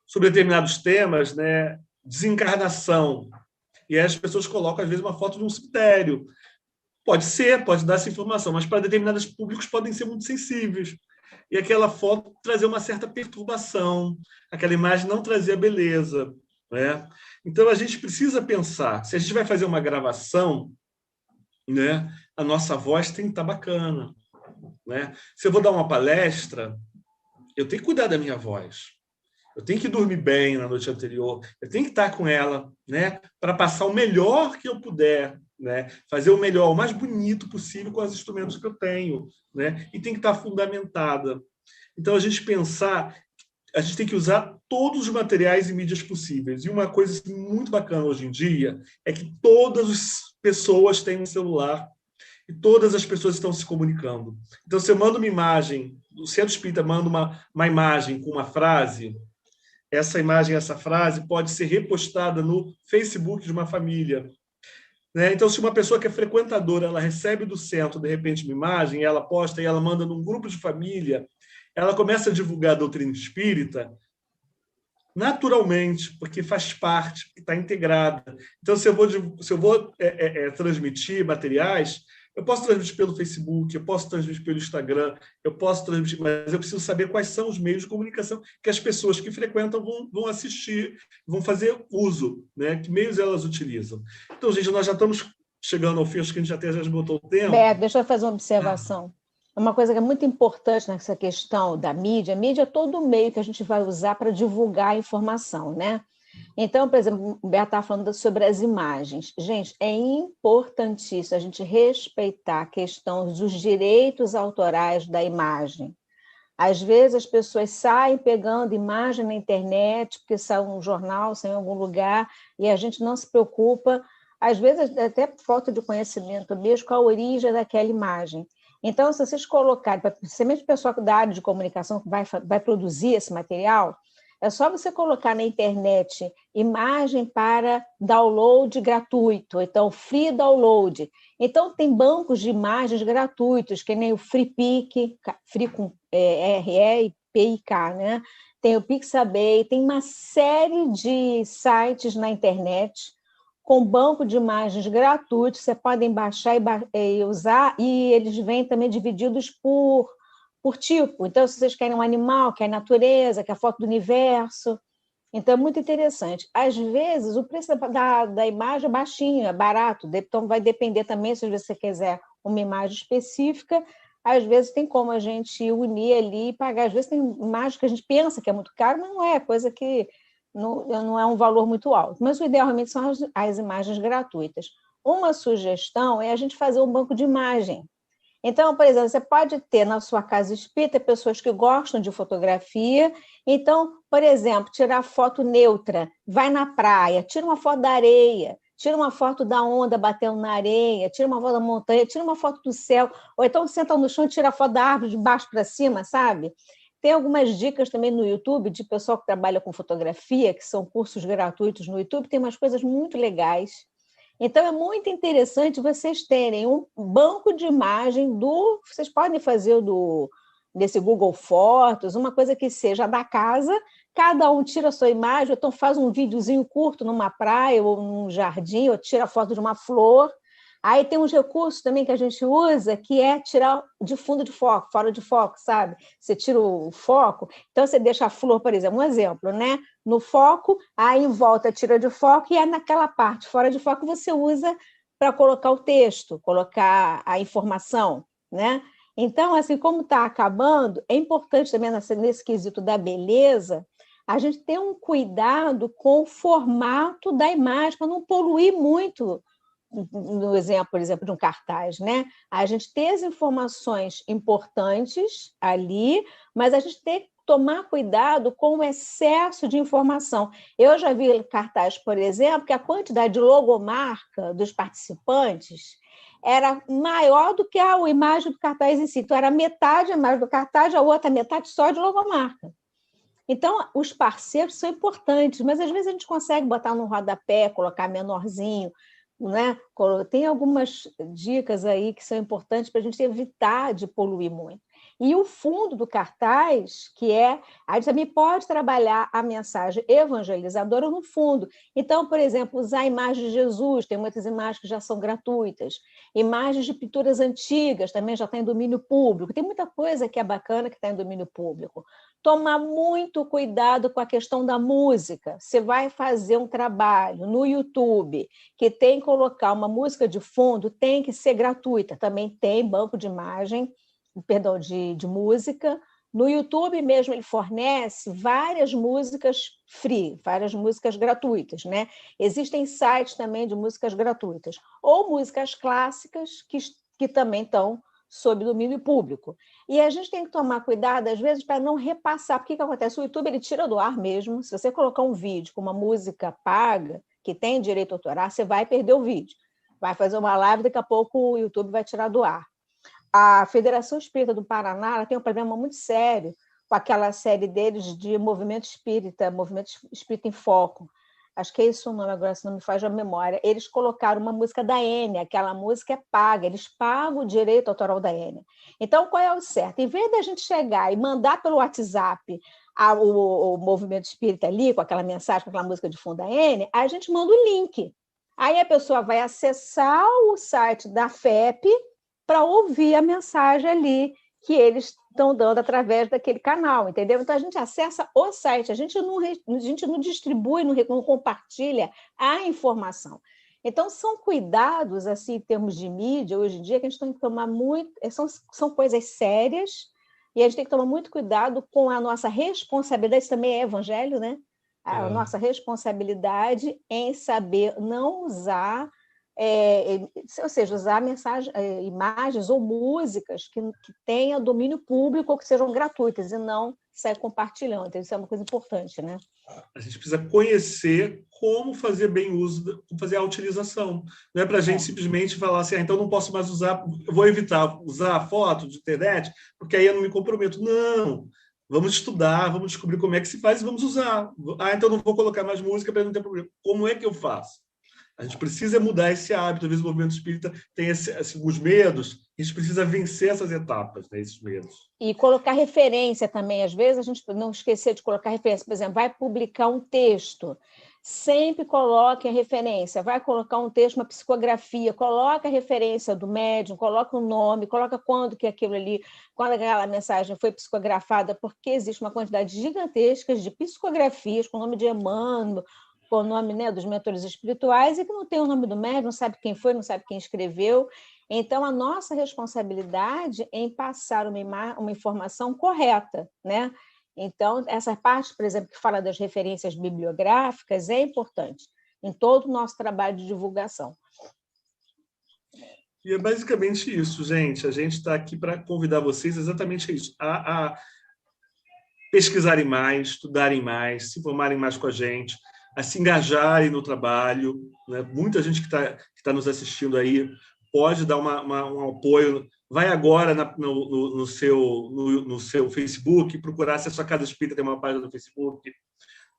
sobre determinados temas, né, desencarnação. E aí as pessoas colocam, às vezes, uma foto de um cemitério. Pode ser, pode dar essa informação, mas para determinados públicos podem ser muito sensíveis. E aquela foto trazer uma certa perturbação, aquela imagem não trazia beleza, né? Então, a gente precisa pensar, se a gente vai fazer uma gravação, né, a nossa voz tem que estar bacana, né? Se eu vou dar uma palestra, eu tenho que cuidar da minha voz. Eu tenho que dormir bem na noite anterior, eu tenho que estar com ela, né, para passar o melhor que eu puder, né, fazer o melhor, o mais bonito possível com os instrumentos que eu tenho, né, e tem que estar fundamentada. Então, a gente tem que usar todos os materiais e mídias possíveis. E uma coisa assim, muito bacana hoje em dia é que todas as pessoas têm um celular e todas as pessoas estão se comunicando. Então, se eu mando uma imagem, o Centro Espírita manda uma imagem com uma frase, essa imagem, essa frase pode ser repostada no Facebook de uma família. Né? Então, se uma pessoa que é frequentadora, ela recebe do centro, de repente, uma imagem, ela posta e ela manda num grupo de família, ela começa a divulgar a doutrina espírita, naturalmente, porque faz parte, está integrada. Então, se eu vou transmitir materiais, eu posso transmitir pelo Facebook, eu posso transmitir pelo Instagram, eu posso transmitir, mas eu preciso saber quais são os meios de comunicação que as pessoas que frequentam vão assistir, vão fazer uso, né? Que meios elas utilizam. Então, gente, nós já estamos chegando ao fim, acho que a gente até já esgotou o tempo. Beto, deixa eu fazer uma observação. Uma coisa que é muito importante nessa questão da mídia, a mídia é todo o meio que a gente vai usar para divulgar a informação, né? Então, por exemplo, o Beto estava falando sobre as imagens. Gente, é importantíssimo a gente respeitar a questão dos direitos autorais da imagem. Às vezes as pessoas saem pegando imagem na internet, porque saiu um jornal, saiu em algum lugar, e a gente não se preocupa, às vezes até por falta de conhecimento mesmo, com a origem daquela imagem. Então, se vocês colocarem, principalmente o pessoal da área de comunicação que vai produzir esse material, é só você colocar na internet imagem para download gratuito, então free download. Então, tem bancos de imagens gratuitos, que nem o FreePic, Free com R-E-P-I-K, né? Tem o Pixabay, tem uma série de sites na internet com banco de imagens gratuitos, você podem baixar e usar, e eles vêm também divididos por tipo. Então, se vocês querem um animal, quer natureza, quer foto do universo. Então, é muito interessante. Às vezes, o preço da imagem é baixinho, é barato, então vai depender também, se você quiser uma imagem específica, às vezes tem como a gente unir ali e pagar. Às vezes tem imagem que a gente pensa que é muito caro, mas não é, coisa que não é um valor muito alto. Mas o ideal realmente são as imagens gratuitas. Uma sugestão é a gente fazer um banco de imagem. Então, por exemplo, você pode ter na sua casa espírita pessoas que gostam de fotografia. Então, por exemplo, tirar foto neutra, vai na praia, tira uma foto da areia, tira uma foto da onda batendo na areia, tira uma foto da montanha, tira uma foto do céu, ou então senta no chão e tira a foto da árvore de baixo para cima, sabe? Tem algumas dicas também no YouTube de pessoal que trabalha com fotografia, que são cursos gratuitos no YouTube, tem umas coisas muito legais. Então, é muito interessante vocês terem um banco de imagem vocês podem fazer desse Google Fotos, uma coisa que seja da casa, cada um tira a sua imagem, ou então faz um videozinho curto numa praia ou num jardim, ou tira a foto de uma flor. Aí tem uns recursos também que a gente usa, que é tirar de fundo de foco, fora de foco, sabe? Você tira o foco, então você deixa a flor, por exemplo, um exemplo, né? No foco, aí em volta tira de foco, e é naquela parte fora de foco você usa para colocar o texto, colocar a informação, né? Então, assim, como está acabando, é importante também nesse quesito da beleza, a gente ter um cuidado com o formato da imagem, para não poluir muito. No exemplo, por exemplo, de um cartaz, né? A gente tem as informações importantes ali, mas a gente tem que tomar cuidado com o excesso de informação. Eu já vi cartaz, por exemplo, que a quantidade de logomarca dos participantes era maior do que a imagem do cartaz em si. Então, era metade a imagem do cartaz, a outra metade só de logomarca. Então, os parceiros são importantes, mas às vezes a gente consegue botar no rodapé, colocar menorzinho, né? Tem algumas dicas aí que são importantes para a gente evitar de poluir muito. E o fundo do cartaz, a gente também pode trabalhar a mensagem evangelizadora no fundo. Então, por exemplo, usar imagens de Jesus, tem muitas imagens que já são gratuitas, imagens de pinturas antigas também já está em domínio público, tem muita coisa que é bacana que está em domínio público. Tomar muito cuidado com a questão da música. Você vai fazer um trabalho no YouTube que tem que colocar uma música de fundo, tem que ser gratuita. Também tem banco de imagem, perdão, de música. No YouTube mesmo ele fornece várias músicas free, várias músicas gratuitas, né? Existem sites também de músicas gratuitas. Ou músicas clássicas que também estão sob domínio público. E a gente tem que tomar cuidado, às vezes, para não repassar. Porque o que acontece? O YouTube ele tira do ar mesmo. Se você colocar um vídeo com uma música paga, que tem direito autoral, você vai perder o vídeo. Vai fazer uma live, daqui a pouco o YouTube vai tirar do ar. A Federação Espírita do Paraná tem um problema muito sério com aquela série deles de Movimento Espírita em Foco. Acho que é isso o nome agora, se não me faz a memória. Eles colocaram uma música da Enya, aquela música é paga, eles pagam o direito autoral da Enya. Então, qual é o certo? Em vez da gente chegar e mandar pelo WhatsApp o movimento espírita ali, com aquela mensagem, com aquela música de fundo da N, a gente manda o link. Aí a pessoa vai acessar o site da FEP para ouvir a mensagem ali que eles estão dando através daquele canal, entendeu? Então, a gente acessa o site, a gente não distribui, não compartilha a informação. Então, são cuidados, assim, em termos de mídia, hoje em dia, que a gente tem que tomar muito... São coisas sérias, e a gente tem que tomar muito cuidado com a nossa responsabilidade, isso também é evangelho, né? A nossa responsabilidade em saber não usar, ou seja, usar imagens ou músicas que tenham domínio público ou que sejam gratuitas, e não sair compartilhando. Então, isso é uma coisa importante, né? A gente precisa conhecer como fazer bem uso, como fazer a utilização. Não é para a gente simplesmente falar assim, então não posso mais usar, eu vou evitar usar a foto de internet, porque aí eu não me comprometo. Não! Vamos estudar, vamos descobrir como é que se faz e vamos usar. Então não vou colocar mais música para não ter problema. Como é que eu faço? A gente precisa mudar esse hábito. Às vezes o movimento espírita tem os medos, a gente precisa vencer essas etapas, né, esses medos. E colocar referência também. Às vezes a gente não esquecer de colocar referência. Por exemplo, vai publicar um texto, sempre coloque a referência. Vai colocar um texto, uma psicografia, coloca a referência do médium, coloca o nome, coloca quando aquela mensagem foi psicografada, porque existe uma quantidade gigantesca de psicografias com o nome de Emmanuel, com o nome, né, dos mentores espirituais, e que não tem o nome do médium, não sabe quem foi, não sabe quem escreveu. Então, a nossa responsabilidade é em passar uma informação correta, né? Então, essa parte, por exemplo, que fala das referências bibliográficas, é importante em todo o nosso trabalho de divulgação. E é basicamente isso, gente. A gente está aqui para convidar vocês exatamente a isso, a pesquisarem mais, estudarem mais, se formarem mais com a gente, a se engajarem no trabalho, né? Muita gente que tá nos assistindo aí pode dar um apoio. Vai agora no seu Facebook, procurar se a sua Casa Espírita tem uma página no Facebook,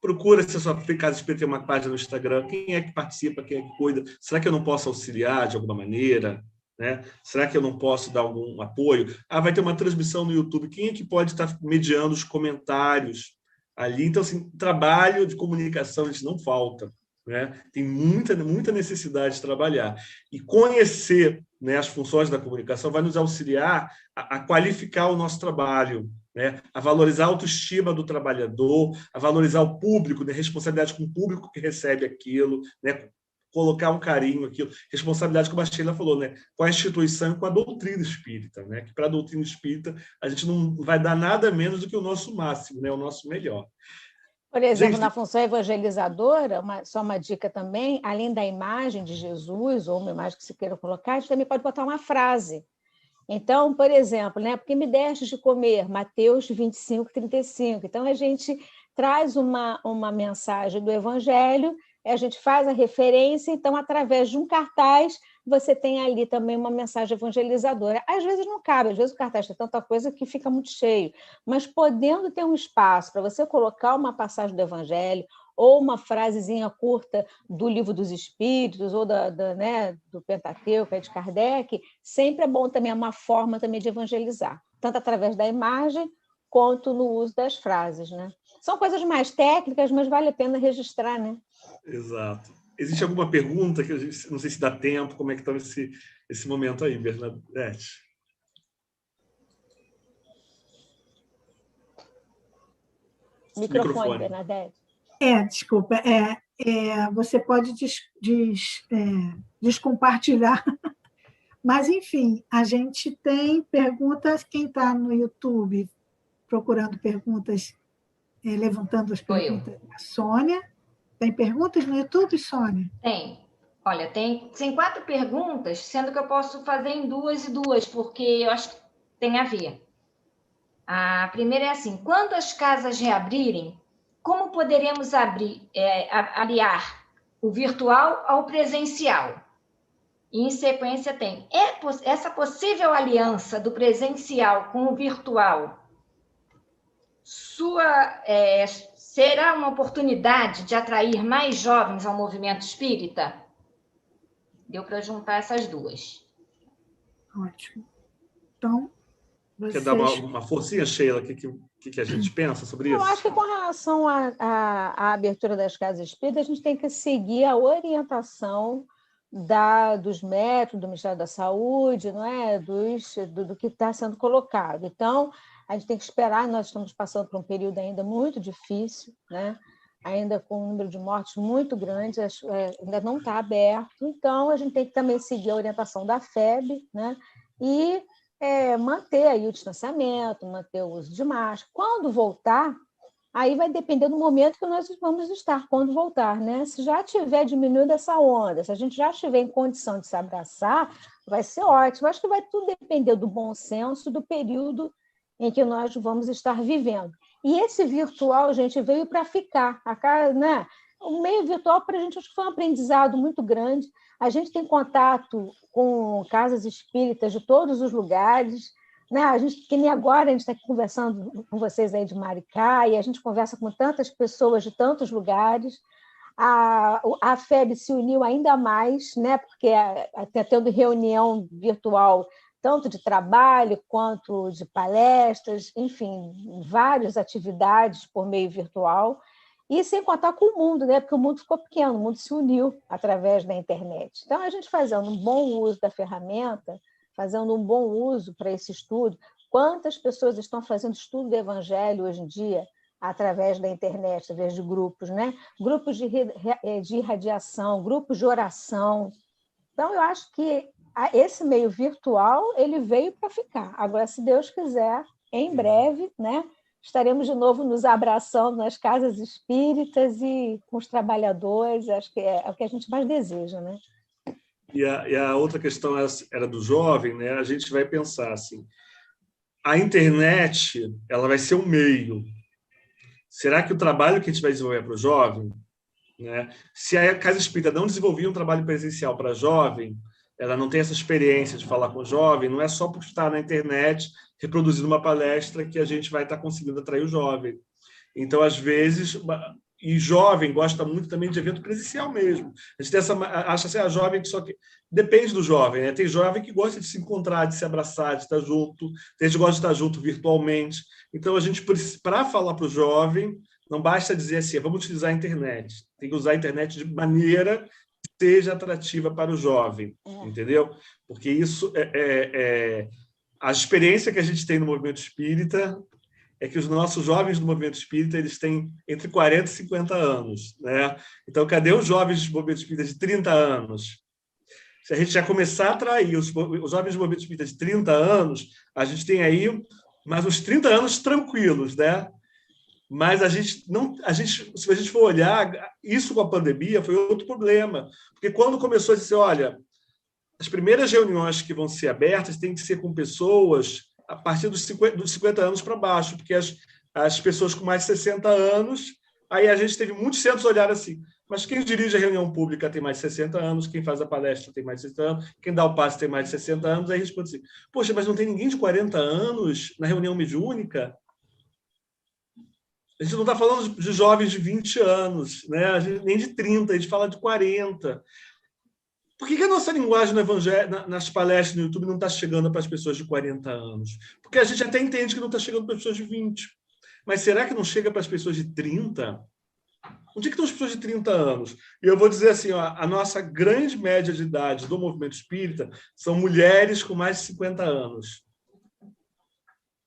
procura se a sua Casa Espírita tem uma página no Instagram, quem é que participa, quem é que cuida, será que eu não posso auxiliar de alguma maneira? Né? Será que eu não posso dar algum apoio? Vai ter uma transmissão no YouTube, quem é que pode estar mediando os comentários ali? Então, assim, trabalho de comunicação a gente não falta, né? Tem muita necessidade de trabalhar. E conhecer, né, as funções da comunicação vai nos auxiliar a qualificar o nosso trabalho, né? A valorizar a autoestima do trabalhador, a valorizar o público, né? Responsabilidade com o público que recebe aquilo, né? Colocar um carinho aquilo, responsabilidade, como a Sheila falou, né? Com a instituição e com a doutrina espírita, né? Que para a doutrina espírita a gente não vai dar nada menos do que o nosso máximo, né? O nosso melhor. Por exemplo, na função evangelizadora, só uma dica também, além da imagem de Jesus, ou uma imagem que se queira colocar, a gente também pode botar uma frase. Então, por exemplo, né? Porque me deste de comer, Mateus 25, 35. Então, a gente traz uma mensagem do Evangelho, a gente faz a referência, então, através de um cartaz, você tem ali também uma mensagem evangelizadora. Às vezes não cabe, às vezes o cartaz tem tanta coisa que fica muito cheio, mas podendo ter um espaço para você colocar uma passagem do Evangelho, ou uma frasezinha curta do Livro dos Espíritos, ou né, do Pentateuco, de Kardec, sempre é bom também, é uma forma também de evangelizar, tanto através da imagem, quanto no uso das frases, né? São coisas mais técnicas, mas vale a pena registrar, né? Exato. Existe alguma pergunta que não sei se dá tempo? Como é que está esse momento aí, Bernadette? Microfone, Bernadette. Desculpa. Você pode descompartilhar. Mas, enfim, a gente tem perguntas. Quem está no YouTube procurando perguntas, levantando as perguntas, a Sônia. Tem perguntas no YouTube, Sônia? Tem. Olha, tem 4 perguntas, sendo que eu posso fazer em 2 e 2, porque eu acho que tem a ver. A primeira é assim: quando as casas reabrirem, como poderemos aliar o virtual ao presencial? E, em sequência, tem essa possível aliança do presencial com o virtual será uma oportunidade de atrair mais jovens ao movimento espírita? Deu para juntar essas duas. Ótimo. Então, Quer dar uma forcinha, Sheila? O que a gente pensa sobre isso? Eu acho que com relação à abertura das casas espíritas, a gente tem que seguir a orientação dos métodos do Ministério da Saúde, não é? do que está sendo colocado. Então, a gente tem que esperar, nós estamos passando por um período ainda muito difícil, né? Ainda com um número de mortes muito grande, ainda não está aberto, então a gente tem que também seguir a orientação da FEB, né? E manter aí o distanciamento, manter o uso de máscara. Quando voltar, aí vai depender do momento que nós vamos estar, quando voltar, né? Se já tiver diminuído essa onda, se a gente já estiver em condição de se abraçar, vai ser ótimo. Acho que vai tudo depender do bom senso, do período em que nós vamos estar vivendo. E esse virtual, gente, veio para ficar. Né? O meio virtual, para a gente, acho que foi um aprendizado muito grande. A gente tem contato com casas espíritas de todos os lugares, né? Que nem agora a gente está aqui conversando com vocês aí de Maricá, e a gente conversa com tantas pessoas de tantos lugares. A FEB se uniu ainda mais, né? Porque está tendo reunião virtual, tanto de trabalho quanto de palestras, enfim, várias atividades por meio virtual, e sem contar com o mundo, né? Porque o mundo ficou pequeno, o mundo se uniu através da internet. Então, a gente fazendo um bom uso da ferramenta, fazendo um bom uso para esse estudo, quantas pessoas estão fazendo estudo do Evangelho hoje em dia através da internet, através de grupos, né? Grupos de irradiação, grupos de oração. Então, eu acho que esse meio virtual ele veio para ficar. Agora, se Deus quiser, em breve, né, estaremos de novo nos abraçando nas casas espíritas e com os trabalhadores. Acho que é o que a gente mais deseja, né? E a outra questão era do jovem, né? A gente vai pensar assim: a internet ela vai ser um meio. Será que o trabalho que a gente vai desenvolver para o jovem, né? Se a Casa Espírita não desenvolvia um trabalho presencial para jovem, ela não tem essa experiência de falar com o jovem, não é só por estar na internet reproduzindo uma palestra que a gente vai estar conseguindo atrair o jovem. Então, às vezes, e jovem gosta muito também de evento presencial mesmo. A gente acha assim, a jovem que só que... Depende do jovem, né? Tem jovem que gosta de se encontrar, de se abraçar, de estar junto, tem gente que gosta de estar junto virtualmente. Então, a gente, para falar para o jovem, não basta dizer assim, vamos utilizar a internet. Tem que usar a internet de maneira que seja atrativa para o jovem, entendeu? Porque isso a experiência que a gente tem no movimento espírita é que os nossos jovens do movimento espírita eles têm entre 40 e 50 anos, né? Então, cadê os jovens do movimento espírita de 30 anos? Se a gente já começar a atrair os jovens do movimento espírita de 30 anos, a gente tem aí mais uns 30 anos tranquilos, né? Mas se a gente for olhar, isso com a pandemia foi outro problema. Porque quando começou a dizer, olha, as primeiras reuniões que vão ser abertas têm que ser com pessoas a partir dos 50 anos para baixo, porque as pessoas com mais de 60 anos, aí a gente teve muitos centros olhar assim, mas quem dirige a reunião pública tem mais de 60 anos, quem faz a palestra tem mais de 60 anos, quem dá o passe tem mais de 60 anos, aí responde assim, poxa, mas não tem ninguém de 40 anos na reunião mediúnica? A gente não está falando de jovens de 20 anos, né? Nem de 30, a gente fala de 40. Por que a nossa linguagem no Evangelho, nas palestras no YouTube não está chegando para as pessoas de 40 anos? Porque a gente até entende que não está chegando para as pessoas de 20. Mas será que não chega para as pessoas de 30? Onde é que estão as pessoas de 30 anos? E eu vou dizer assim, ó, a nossa grande média de idade do movimento espírita são mulheres com mais de 50 anos.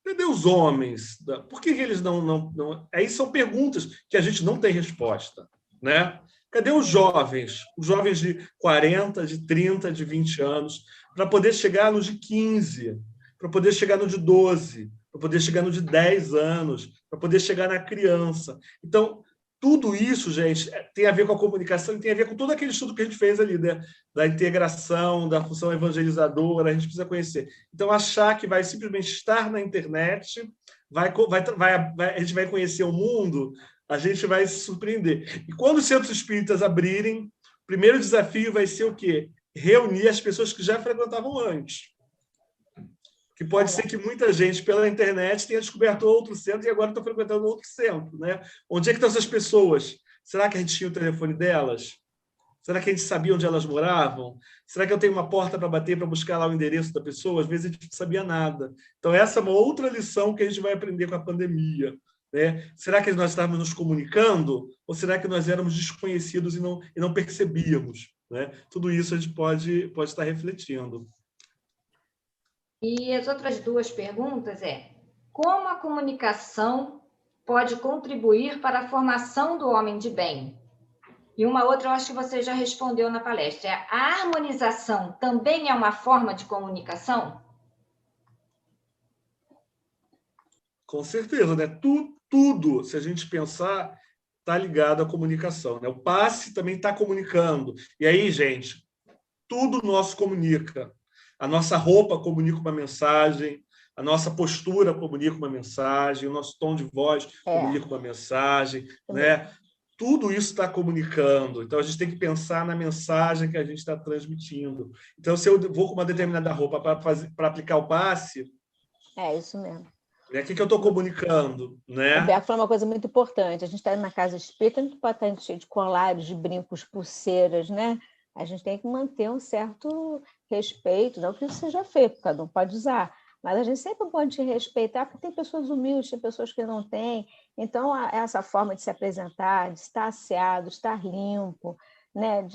Cadê os homens? Por que eles não... Aí são perguntas que a gente não tem resposta, né? Cadê os jovens? Os jovens de 40, de 30, de 20 anos, para poder chegar nos de 15, para poder chegar no de 12, para poder chegar no de 10 anos, para poder chegar na criança. Então, tudo isso, gente, tem a ver com a comunicação e tem a ver com todo aquele estudo que a gente fez ali, né? Da integração, da função evangelizadora, a gente precisa conhecer. Então, achar que vai simplesmente estar na internet, a gente vai conhecer o mundo, a gente vai se surpreender. E quando os centros espíritas abrirem, o primeiro desafio vai ser o quê? Reunir as pessoas que já frequentavam antes. Que pode ser que muita gente, pela internet, tenha descoberto outro centro e agora está frequentando outro centro, né? Onde é que estão essas pessoas? Será que a gente tinha o telefone delas? Será que a gente sabia onde elas moravam? Será que eu tenho uma porta para bater para buscar lá o endereço da pessoa? Às vezes a gente não sabia nada. Então, essa é uma outra lição que a gente vai aprender com a pandemia, né? Será que nós estávamos nos comunicando ou será que nós éramos desconhecidos e não percebíamos, né? Tudo isso a gente pode estar refletindo. E as outras duas perguntas como a comunicação pode contribuir para a formação do homem de bem? E uma outra, eu acho que você já respondeu na palestra. A harmonização também é uma forma de comunicação? Com certeza, né? Tudo, se a gente pensar, está ligado à comunicação, né? O passe também está comunicando. E aí, gente, tudo nosso comunica. A nossa roupa comunica uma mensagem, a nossa postura comunica uma mensagem, o nosso tom de voz comunica uma mensagem, né? Tudo isso está comunicando. Então, a gente tem que pensar na mensagem que a gente está transmitindo. Então, se eu vou com uma determinada roupa para aplicar o passe... É isso mesmo. O que eu estou comunicando, né? O Beto falou uma coisa muito importante. A gente está na casa espírita, a gente pode estar cheio de colares, de brincos, pulseiras, né? A gente tem que manter um certo respeito, não que isso seja feio, cada um pode usar, mas a gente sempre pode respeitar, porque tem pessoas humildes, tem pessoas que não têm. Então, essa forma de se apresentar, de estar asseado, estar limpo, né?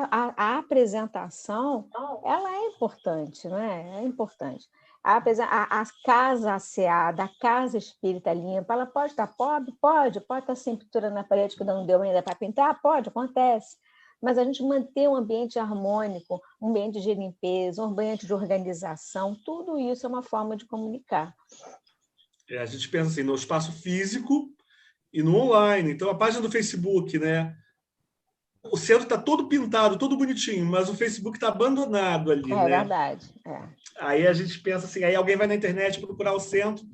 A apresentação, ela é importante, né? É importante. A casa asseada, a casa espírita limpa, ela pode estar pobre? Pode estar sem pintura na parede que não deu ainda para pintar? Pode, acontece. Mas a gente manter um ambiente harmônico, um ambiente de limpeza, um ambiente de organização, tudo isso é uma forma de comunicar. A gente pensa assim, no espaço físico e no online. Então, a página do Facebook, né? O centro está todo pintado, todo bonitinho, mas o Facebook está abandonado ali, né? É verdade. Aí a gente pensa assim, aí alguém vai na internet procurar o centro,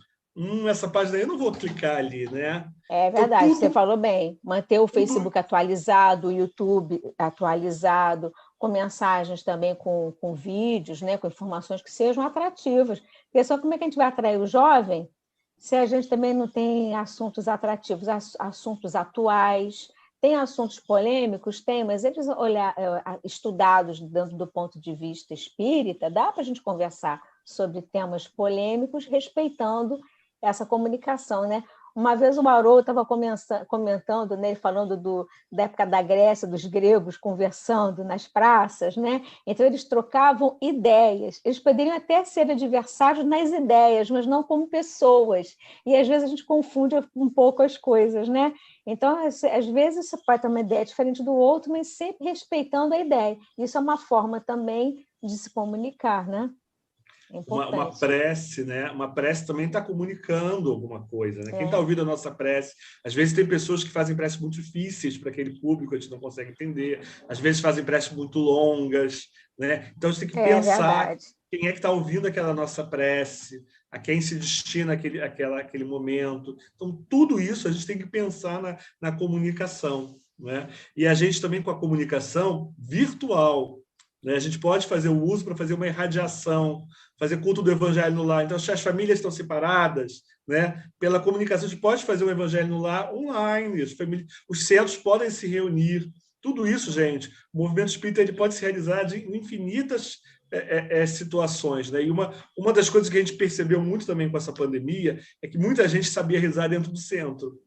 essa página aí eu não vou clicar ali, né? É verdade, então, você falou bem. Manter o Facebook atualizado, o YouTube atualizado, com mensagens também, com vídeos, né? Com informações que sejam atrativas. Porque só como é que a gente vai atrair o jovem se a gente também não tem assuntos atrativos, assuntos atuais? Tem assuntos polêmicos? Tem, mas eles estudados dentro do ponto de vista espírita, dá para a gente conversar sobre temas polêmicos, respeitando essa comunicação, né? Uma vez o Haroldo estava comentando, né, falando da época da Grécia, dos gregos conversando nas praças, né? Então eles trocavam ideias. Eles poderiam até ser adversários nas ideias, mas não como pessoas. E às vezes a gente confunde um pouco as coisas, né? Então, às vezes você pode ter uma ideia diferente do outro, mas sempre respeitando a ideia. Isso é uma forma também de se comunicar, né? Uma prece, né? Uma prece também está comunicando alguma coisa, né? Quem está ouvindo a nossa prece, às vezes tem pessoas que fazem preces muito difíceis para aquele público, a gente não consegue entender, às vezes fazem preces muito longas, né? Então a gente tem que pensar quem é que está ouvindo aquela nossa prece, a quem se destina aquele momento. Então, tudo isso a gente tem que pensar na comunicação, né? E a gente também com a comunicação virtual, né? A gente pode fazer o uso para fazer uma irradiação, fazer culto do evangelho no lar. Então, se as famílias estão separadas, né, pela comunicação, a gente pode fazer um evangelho no lar online, os centros podem se reunir. Tudo isso, gente, o movimento espírita ele pode se realizar em infinitas situações, né? E uma das coisas que a gente percebeu muito também com essa pandemia é que muita gente sabia rezar dentro do centro.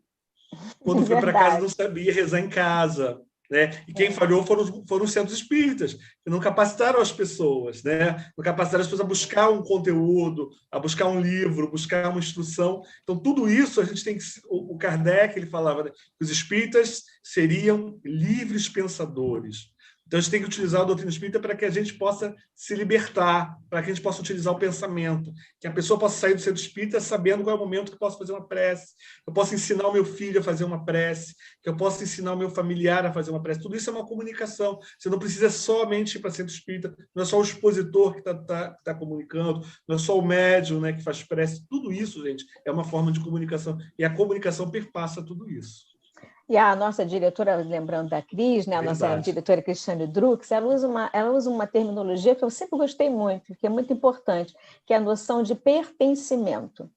Quando foi para casa, não sabia rezar em casa. Né? E quem falhou foram os centros espíritas, que não capacitaram as pessoas, né? Não capacitaram as pessoas a buscar um conteúdo, a buscar um livro, buscar uma instrução. Então, tudo isso a gente tem que... O Kardec ele falava, né, que os espíritas seriam livres pensadores. Então, a gente tem que utilizar a doutrina espírita para que a gente possa se libertar, para que a gente possa utilizar o pensamento, que a pessoa possa sair do centro espírita sabendo qual é o momento que eu posso fazer uma prece, que eu posso ensinar o meu filho a fazer uma prece, que eu posso ensinar o meu familiar a fazer uma prece. Tudo isso é uma comunicação. Você não precisa somente ir para o centro espírita, não é só o expositor que está comunicando, não é só o médium, né, que faz prece. Tudo isso, gente, é uma forma de comunicação. E a comunicação perpassa tudo isso. E a nossa diretora, lembrando da Cris, né, a nossa diretora Cristiane Drux, ela usa uma terminologia que eu sempre gostei muito, que é muito importante, que é a noção de pertencimento.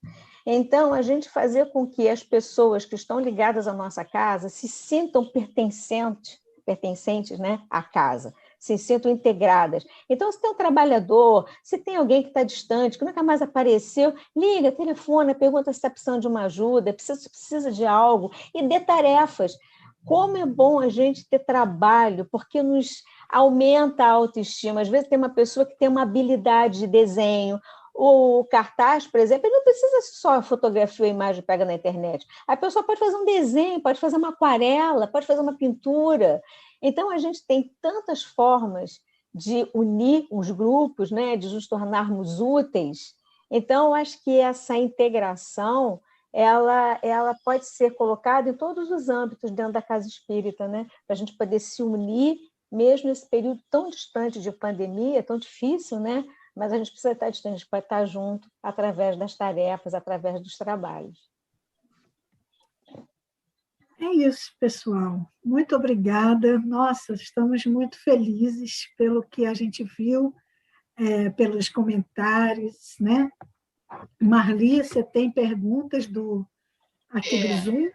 Então, a gente fazer com que as pessoas que estão ligadas à nossa casa se sintam pertencentes pertencentes, né, à casa, se sintam integradas. Então, se tem um trabalhador, se tem alguém que está distante, que nunca mais apareceu, liga, telefona, pergunta se está precisando de uma ajuda, precisa de algo, e dê tarefas. Como é bom a gente ter trabalho, porque nos aumenta a autoestima. Às vezes tem uma pessoa que tem uma habilidade de desenho, o cartaz, por exemplo, ele não precisa só fotografia ou imagem pega na internet. A pessoa pode fazer um desenho, pode fazer uma aquarela, pode fazer uma pintura. Então, a gente tem tantas formas de unir os grupos, né, de nos tornarmos úteis. Então, acho que essa integração ela pode ser colocada em todos os âmbitos dentro da casa espírita, né, para a gente poder se unir, mesmo nesse período tão distante de pandemia, tão difícil, né? Mas a gente precisa estar distante, a gente pode estar junto através das tarefas, através dos trabalhos. É isso, pessoal. Muito obrigada. Nossa, estamos muito felizes pelo que a gente viu, pelos comentários, né? Marli, você tem perguntas aqui do Zoom?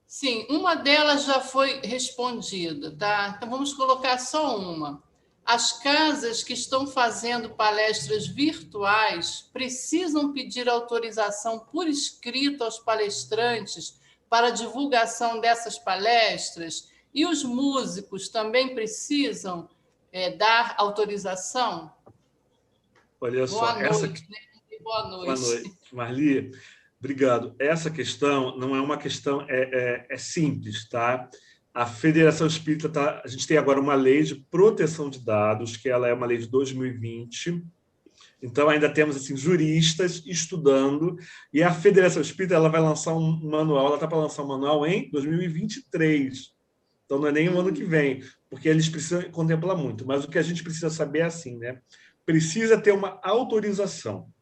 Sim, uma delas já foi respondida, tá? Então vamos colocar só uma. As casas que estão fazendo palestras virtuais precisam pedir autorização por escrito aos palestrantes para a divulgação dessas palestras? E os músicos também precisam dar autorização? Olha só, Boa noite. Boa noite. Boa noite, Marli. Obrigado. Essa questão não é uma questão, é simples, tá? A Federação Espírita, a gente tem agora uma lei de proteção de dados, que ela é uma lei de 2020. Então, ainda temos assim, juristas estudando, e a Federação Espírita ela vai lançar um manual, ela está para lançar um manual em 2023. Então, não é nem o ano que vem, porque eles precisam contemplar muito. Mas o que a gente precisa saber é assim, né? Precisa ter uma autorização.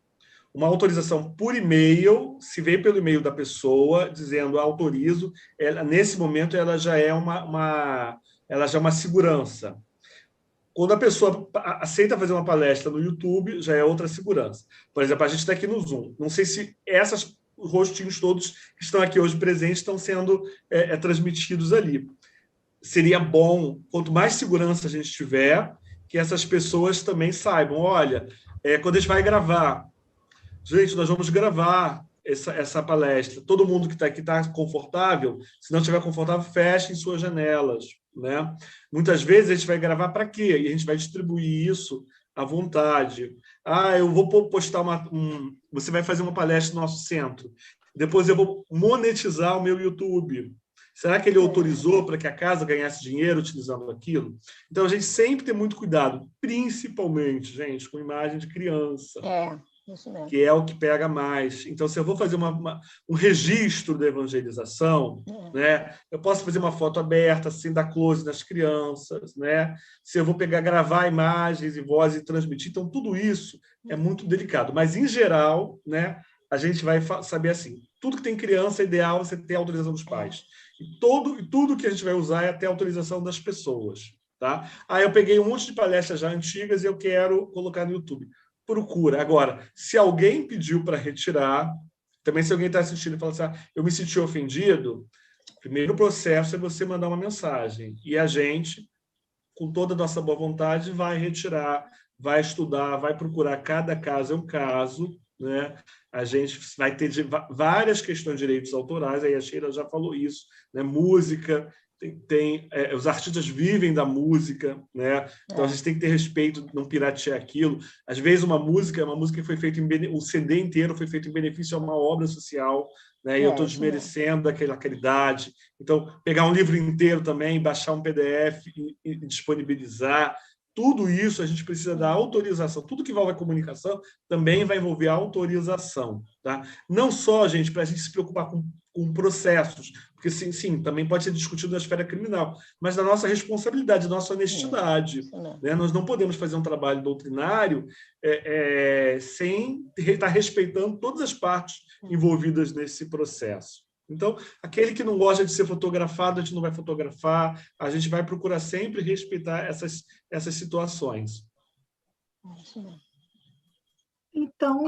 Uma autorização por e-mail, se vem pelo e-mail da pessoa, dizendo autorizo, nesse momento ela já é uma segurança. Quando a pessoa aceita fazer uma palestra no YouTube, já é outra segurança. Por exemplo, a gente está aqui no Zoom. Não sei se esses rostinhos todos que estão aqui hoje presentes estão sendo transmitidos ali. Seria bom, quanto mais segurança a gente tiver, que essas pessoas também saibam, olha, quando a gente vai gravar, gente, nós vamos gravar essa palestra. Todo mundo que está aqui está confortável. Se não estiver confortável, fechem suas janelas, né? Muitas vezes a gente vai gravar para quê? E a gente vai distribuir isso à vontade. Eu vou postar você vai fazer uma palestra no nosso centro. Depois eu vou monetizar o meu YouTube. Será que ele autorizou para que a casa ganhasse dinheiro utilizando aquilo? Então, a gente sempre tem muito cuidado, principalmente, gente, com imagem de criança. Isso mesmo. Que é o que pega mais. Então, se eu vou fazer um registro da evangelização, né, eu posso fazer uma foto aberta, sem dar close nas crianças, né? Se eu vou gravar imagens e voz e transmitir, então tudo isso é muito delicado. Mas, em geral, né, a gente vai saber assim, tudo que tem criança é ideal você ter a autorização dos pais. E tudo que a gente vai usar é ter a autorização das pessoas. Tá? Eu peguei um monte de palestras já antigas e eu quero colocar no YouTube. Procura. Agora, se alguém pediu para retirar, também se alguém está assistindo e fala assim, eu me senti ofendido, o primeiro processo é você mandar uma mensagem. E a gente, com toda a nossa boa vontade, vai retirar, vai estudar, vai procurar. Cada caso é um caso, né? A gente vai ter várias questões de direitos autorais, aí a Sheila já falou isso, né? Música, os artistas vivem da música, né? Então a gente tem que ter respeito, não piratear aquilo. Às vezes uma música que foi feita um CD inteiro foi feito em benefício a uma obra social, né? E eu estou desmerecendo aquela caridade. Então pegar um livro inteiro também, baixar um PDF e disponibilizar. Tudo isso a gente precisa da autorização. Tudo que envolve a comunicação também vai envolver a autorização. Tá? Não só, gente, para a gente se preocupar com processos, porque sim, também pode ser discutido na esfera criminal, mas da nossa responsabilidade, da nossa honestidade. Né? Nós não podemos fazer um trabalho doutrinário sem estar respeitando todas as partes envolvidas nesse processo. Então, aquele que não gosta de ser fotografado, a gente não vai fotografar, a gente vai procurar sempre respeitar essas situações. Então,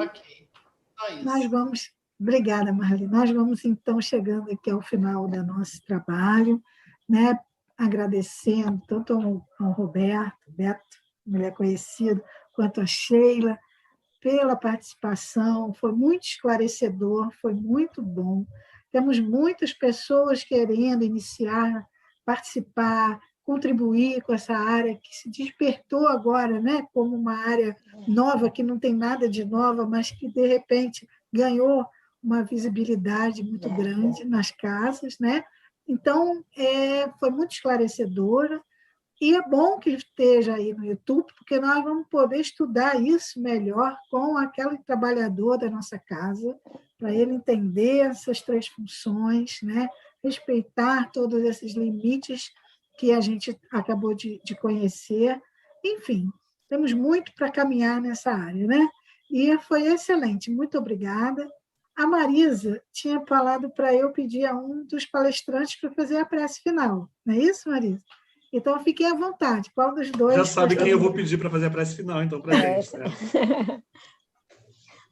nós vamos... Obrigada, Marli. Nós vamos, então, chegando aqui ao final do nosso trabalho, né? agradecendo tanto ao Roberto, Beto, mulher conhecida, quanto a Sheila, pela participação. Foi muito esclarecedor, foi muito bom. Temos muitas pessoas querendo iniciar, participar, contribuir com essa área que se despertou agora, né, como uma área nova, que não tem nada de nova, mas que, de repente, ganhou uma visibilidade muito grande nas casas, né? Então, foi muito esclarecedora, e é bom que esteja aí no YouTube, porque nós vamos poder estudar isso melhor com aquele trabalhador da nossa casa, para ele entender essas 3 funções, né? Respeitar todos esses limites que a gente acabou de conhecer. Enfim, temos muito para caminhar nessa área, né? E foi excelente, muito obrigada. A Marisa tinha falado para eu pedir a um dos palestrantes para fazer a prece final. Não é isso, Marisa? Então, fiquem à vontade. Qual dos dois? Já sabe quem eu vou pedir para fazer a prece final, então, para a gente. Né?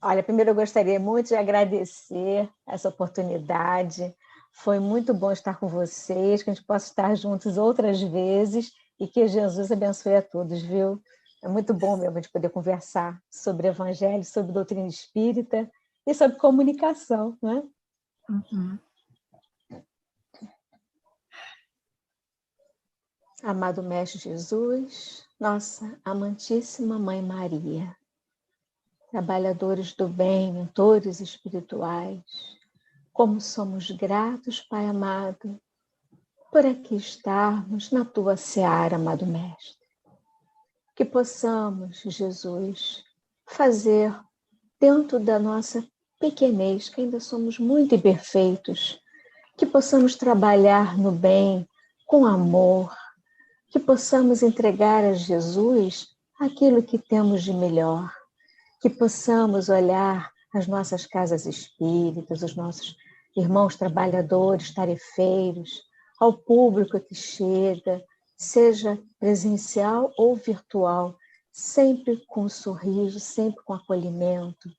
Olha, primeiro eu gostaria muito de agradecer essa oportunidade. Foi muito bom estar com vocês, que a gente possa estar juntos outras vezes e que Jesus abençoe a todos, viu? É muito bom mesmo de poder conversar sobre evangelho, sobre doutrina espírita e sobre comunicação, né? Uhum. Amado Mestre Jesus, nossa amantíssima Mãe Maria, trabalhadores do bem, mentores espirituais, como somos gratos, Pai amado, por aqui estarmos na Tua seara, amado Mestre. Que possamos, Jesus, fazer dentro da nossa pequenez, que ainda somos muito imperfeitos, que possamos trabalhar no bem, com amor, que possamos entregar a Jesus aquilo que temos de melhor, que possamos olhar as nossas casas espíritas, os nossos irmãos trabalhadores, tarefeiros, ao público que chega, seja presencial ou virtual, sempre com um sorriso, sempre com acolhimento,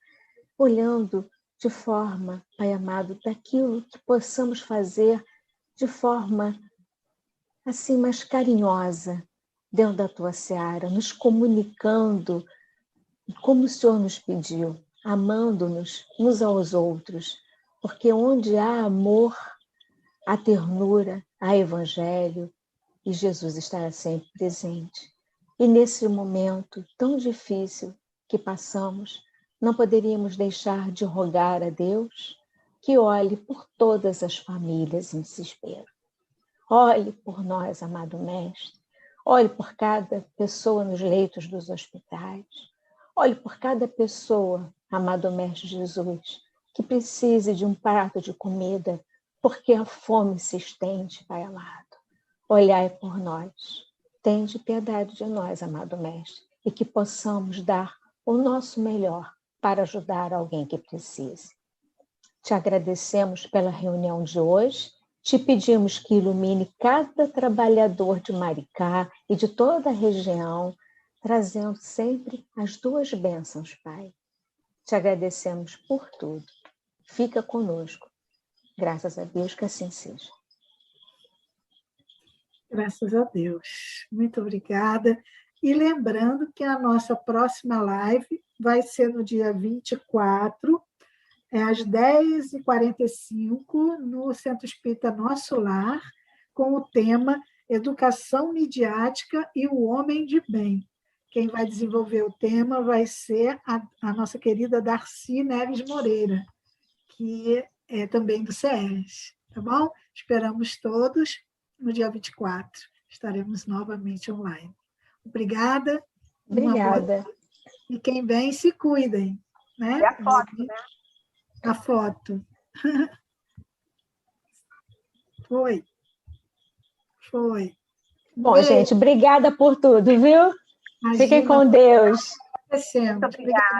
olhando de forma, Pai amado, daquilo que possamos fazer de forma assim mais carinhosa, dentro da Tua seara, nos comunicando como o Senhor nos pediu, amando-nos uns aos outros, porque onde há amor, há ternura, há evangelho, e Jesus estará sempre presente. E nesse momento tão difícil que passamos, não poderíamos deixar de rogar a Deus que olhe por todas as famílias em desespero. Olhe por nós, amado Mestre, olhe por cada pessoa nos leitos dos hospitais, olhe por cada pessoa, amado Mestre Jesus, que precise de um prato de comida, porque a fome se estende, Pai amado. Olhai por nós, tende piedade de nós, amado Mestre, e que possamos dar o nosso melhor para ajudar alguém que precise. Te agradecemos pela reunião de hoje, te pedimos que ilumine cada trabalhador de Maricá e de toda a região, trazendo sempre as 2 bênçãos, Pai. Te agradecemos por tudo. Fica conosco. Graças a Deus que assim seja. Graças a Deus. Muito obrigada. E lembrando que a nossa próxima live vai ser no dia 24, às 10h45, no Centro Espírita Nosso Lar, com o tema Educação Midiática e o Homem de Bem. Quem vai desenvolver o tema vai ser a nossa querida Darcy Neves Moreira, que é também do SES. Tá bom? Esperamos todos no dia 24. Estaremos novamente online. Obrigada. Obrigada. E quem vem, se cuidem. Né? E a foto, né? A foto. Foi. Bom, Beijo. gente, obrigada por tudo, viu? Imagina, Fiquem com Deus. Muito obrigada.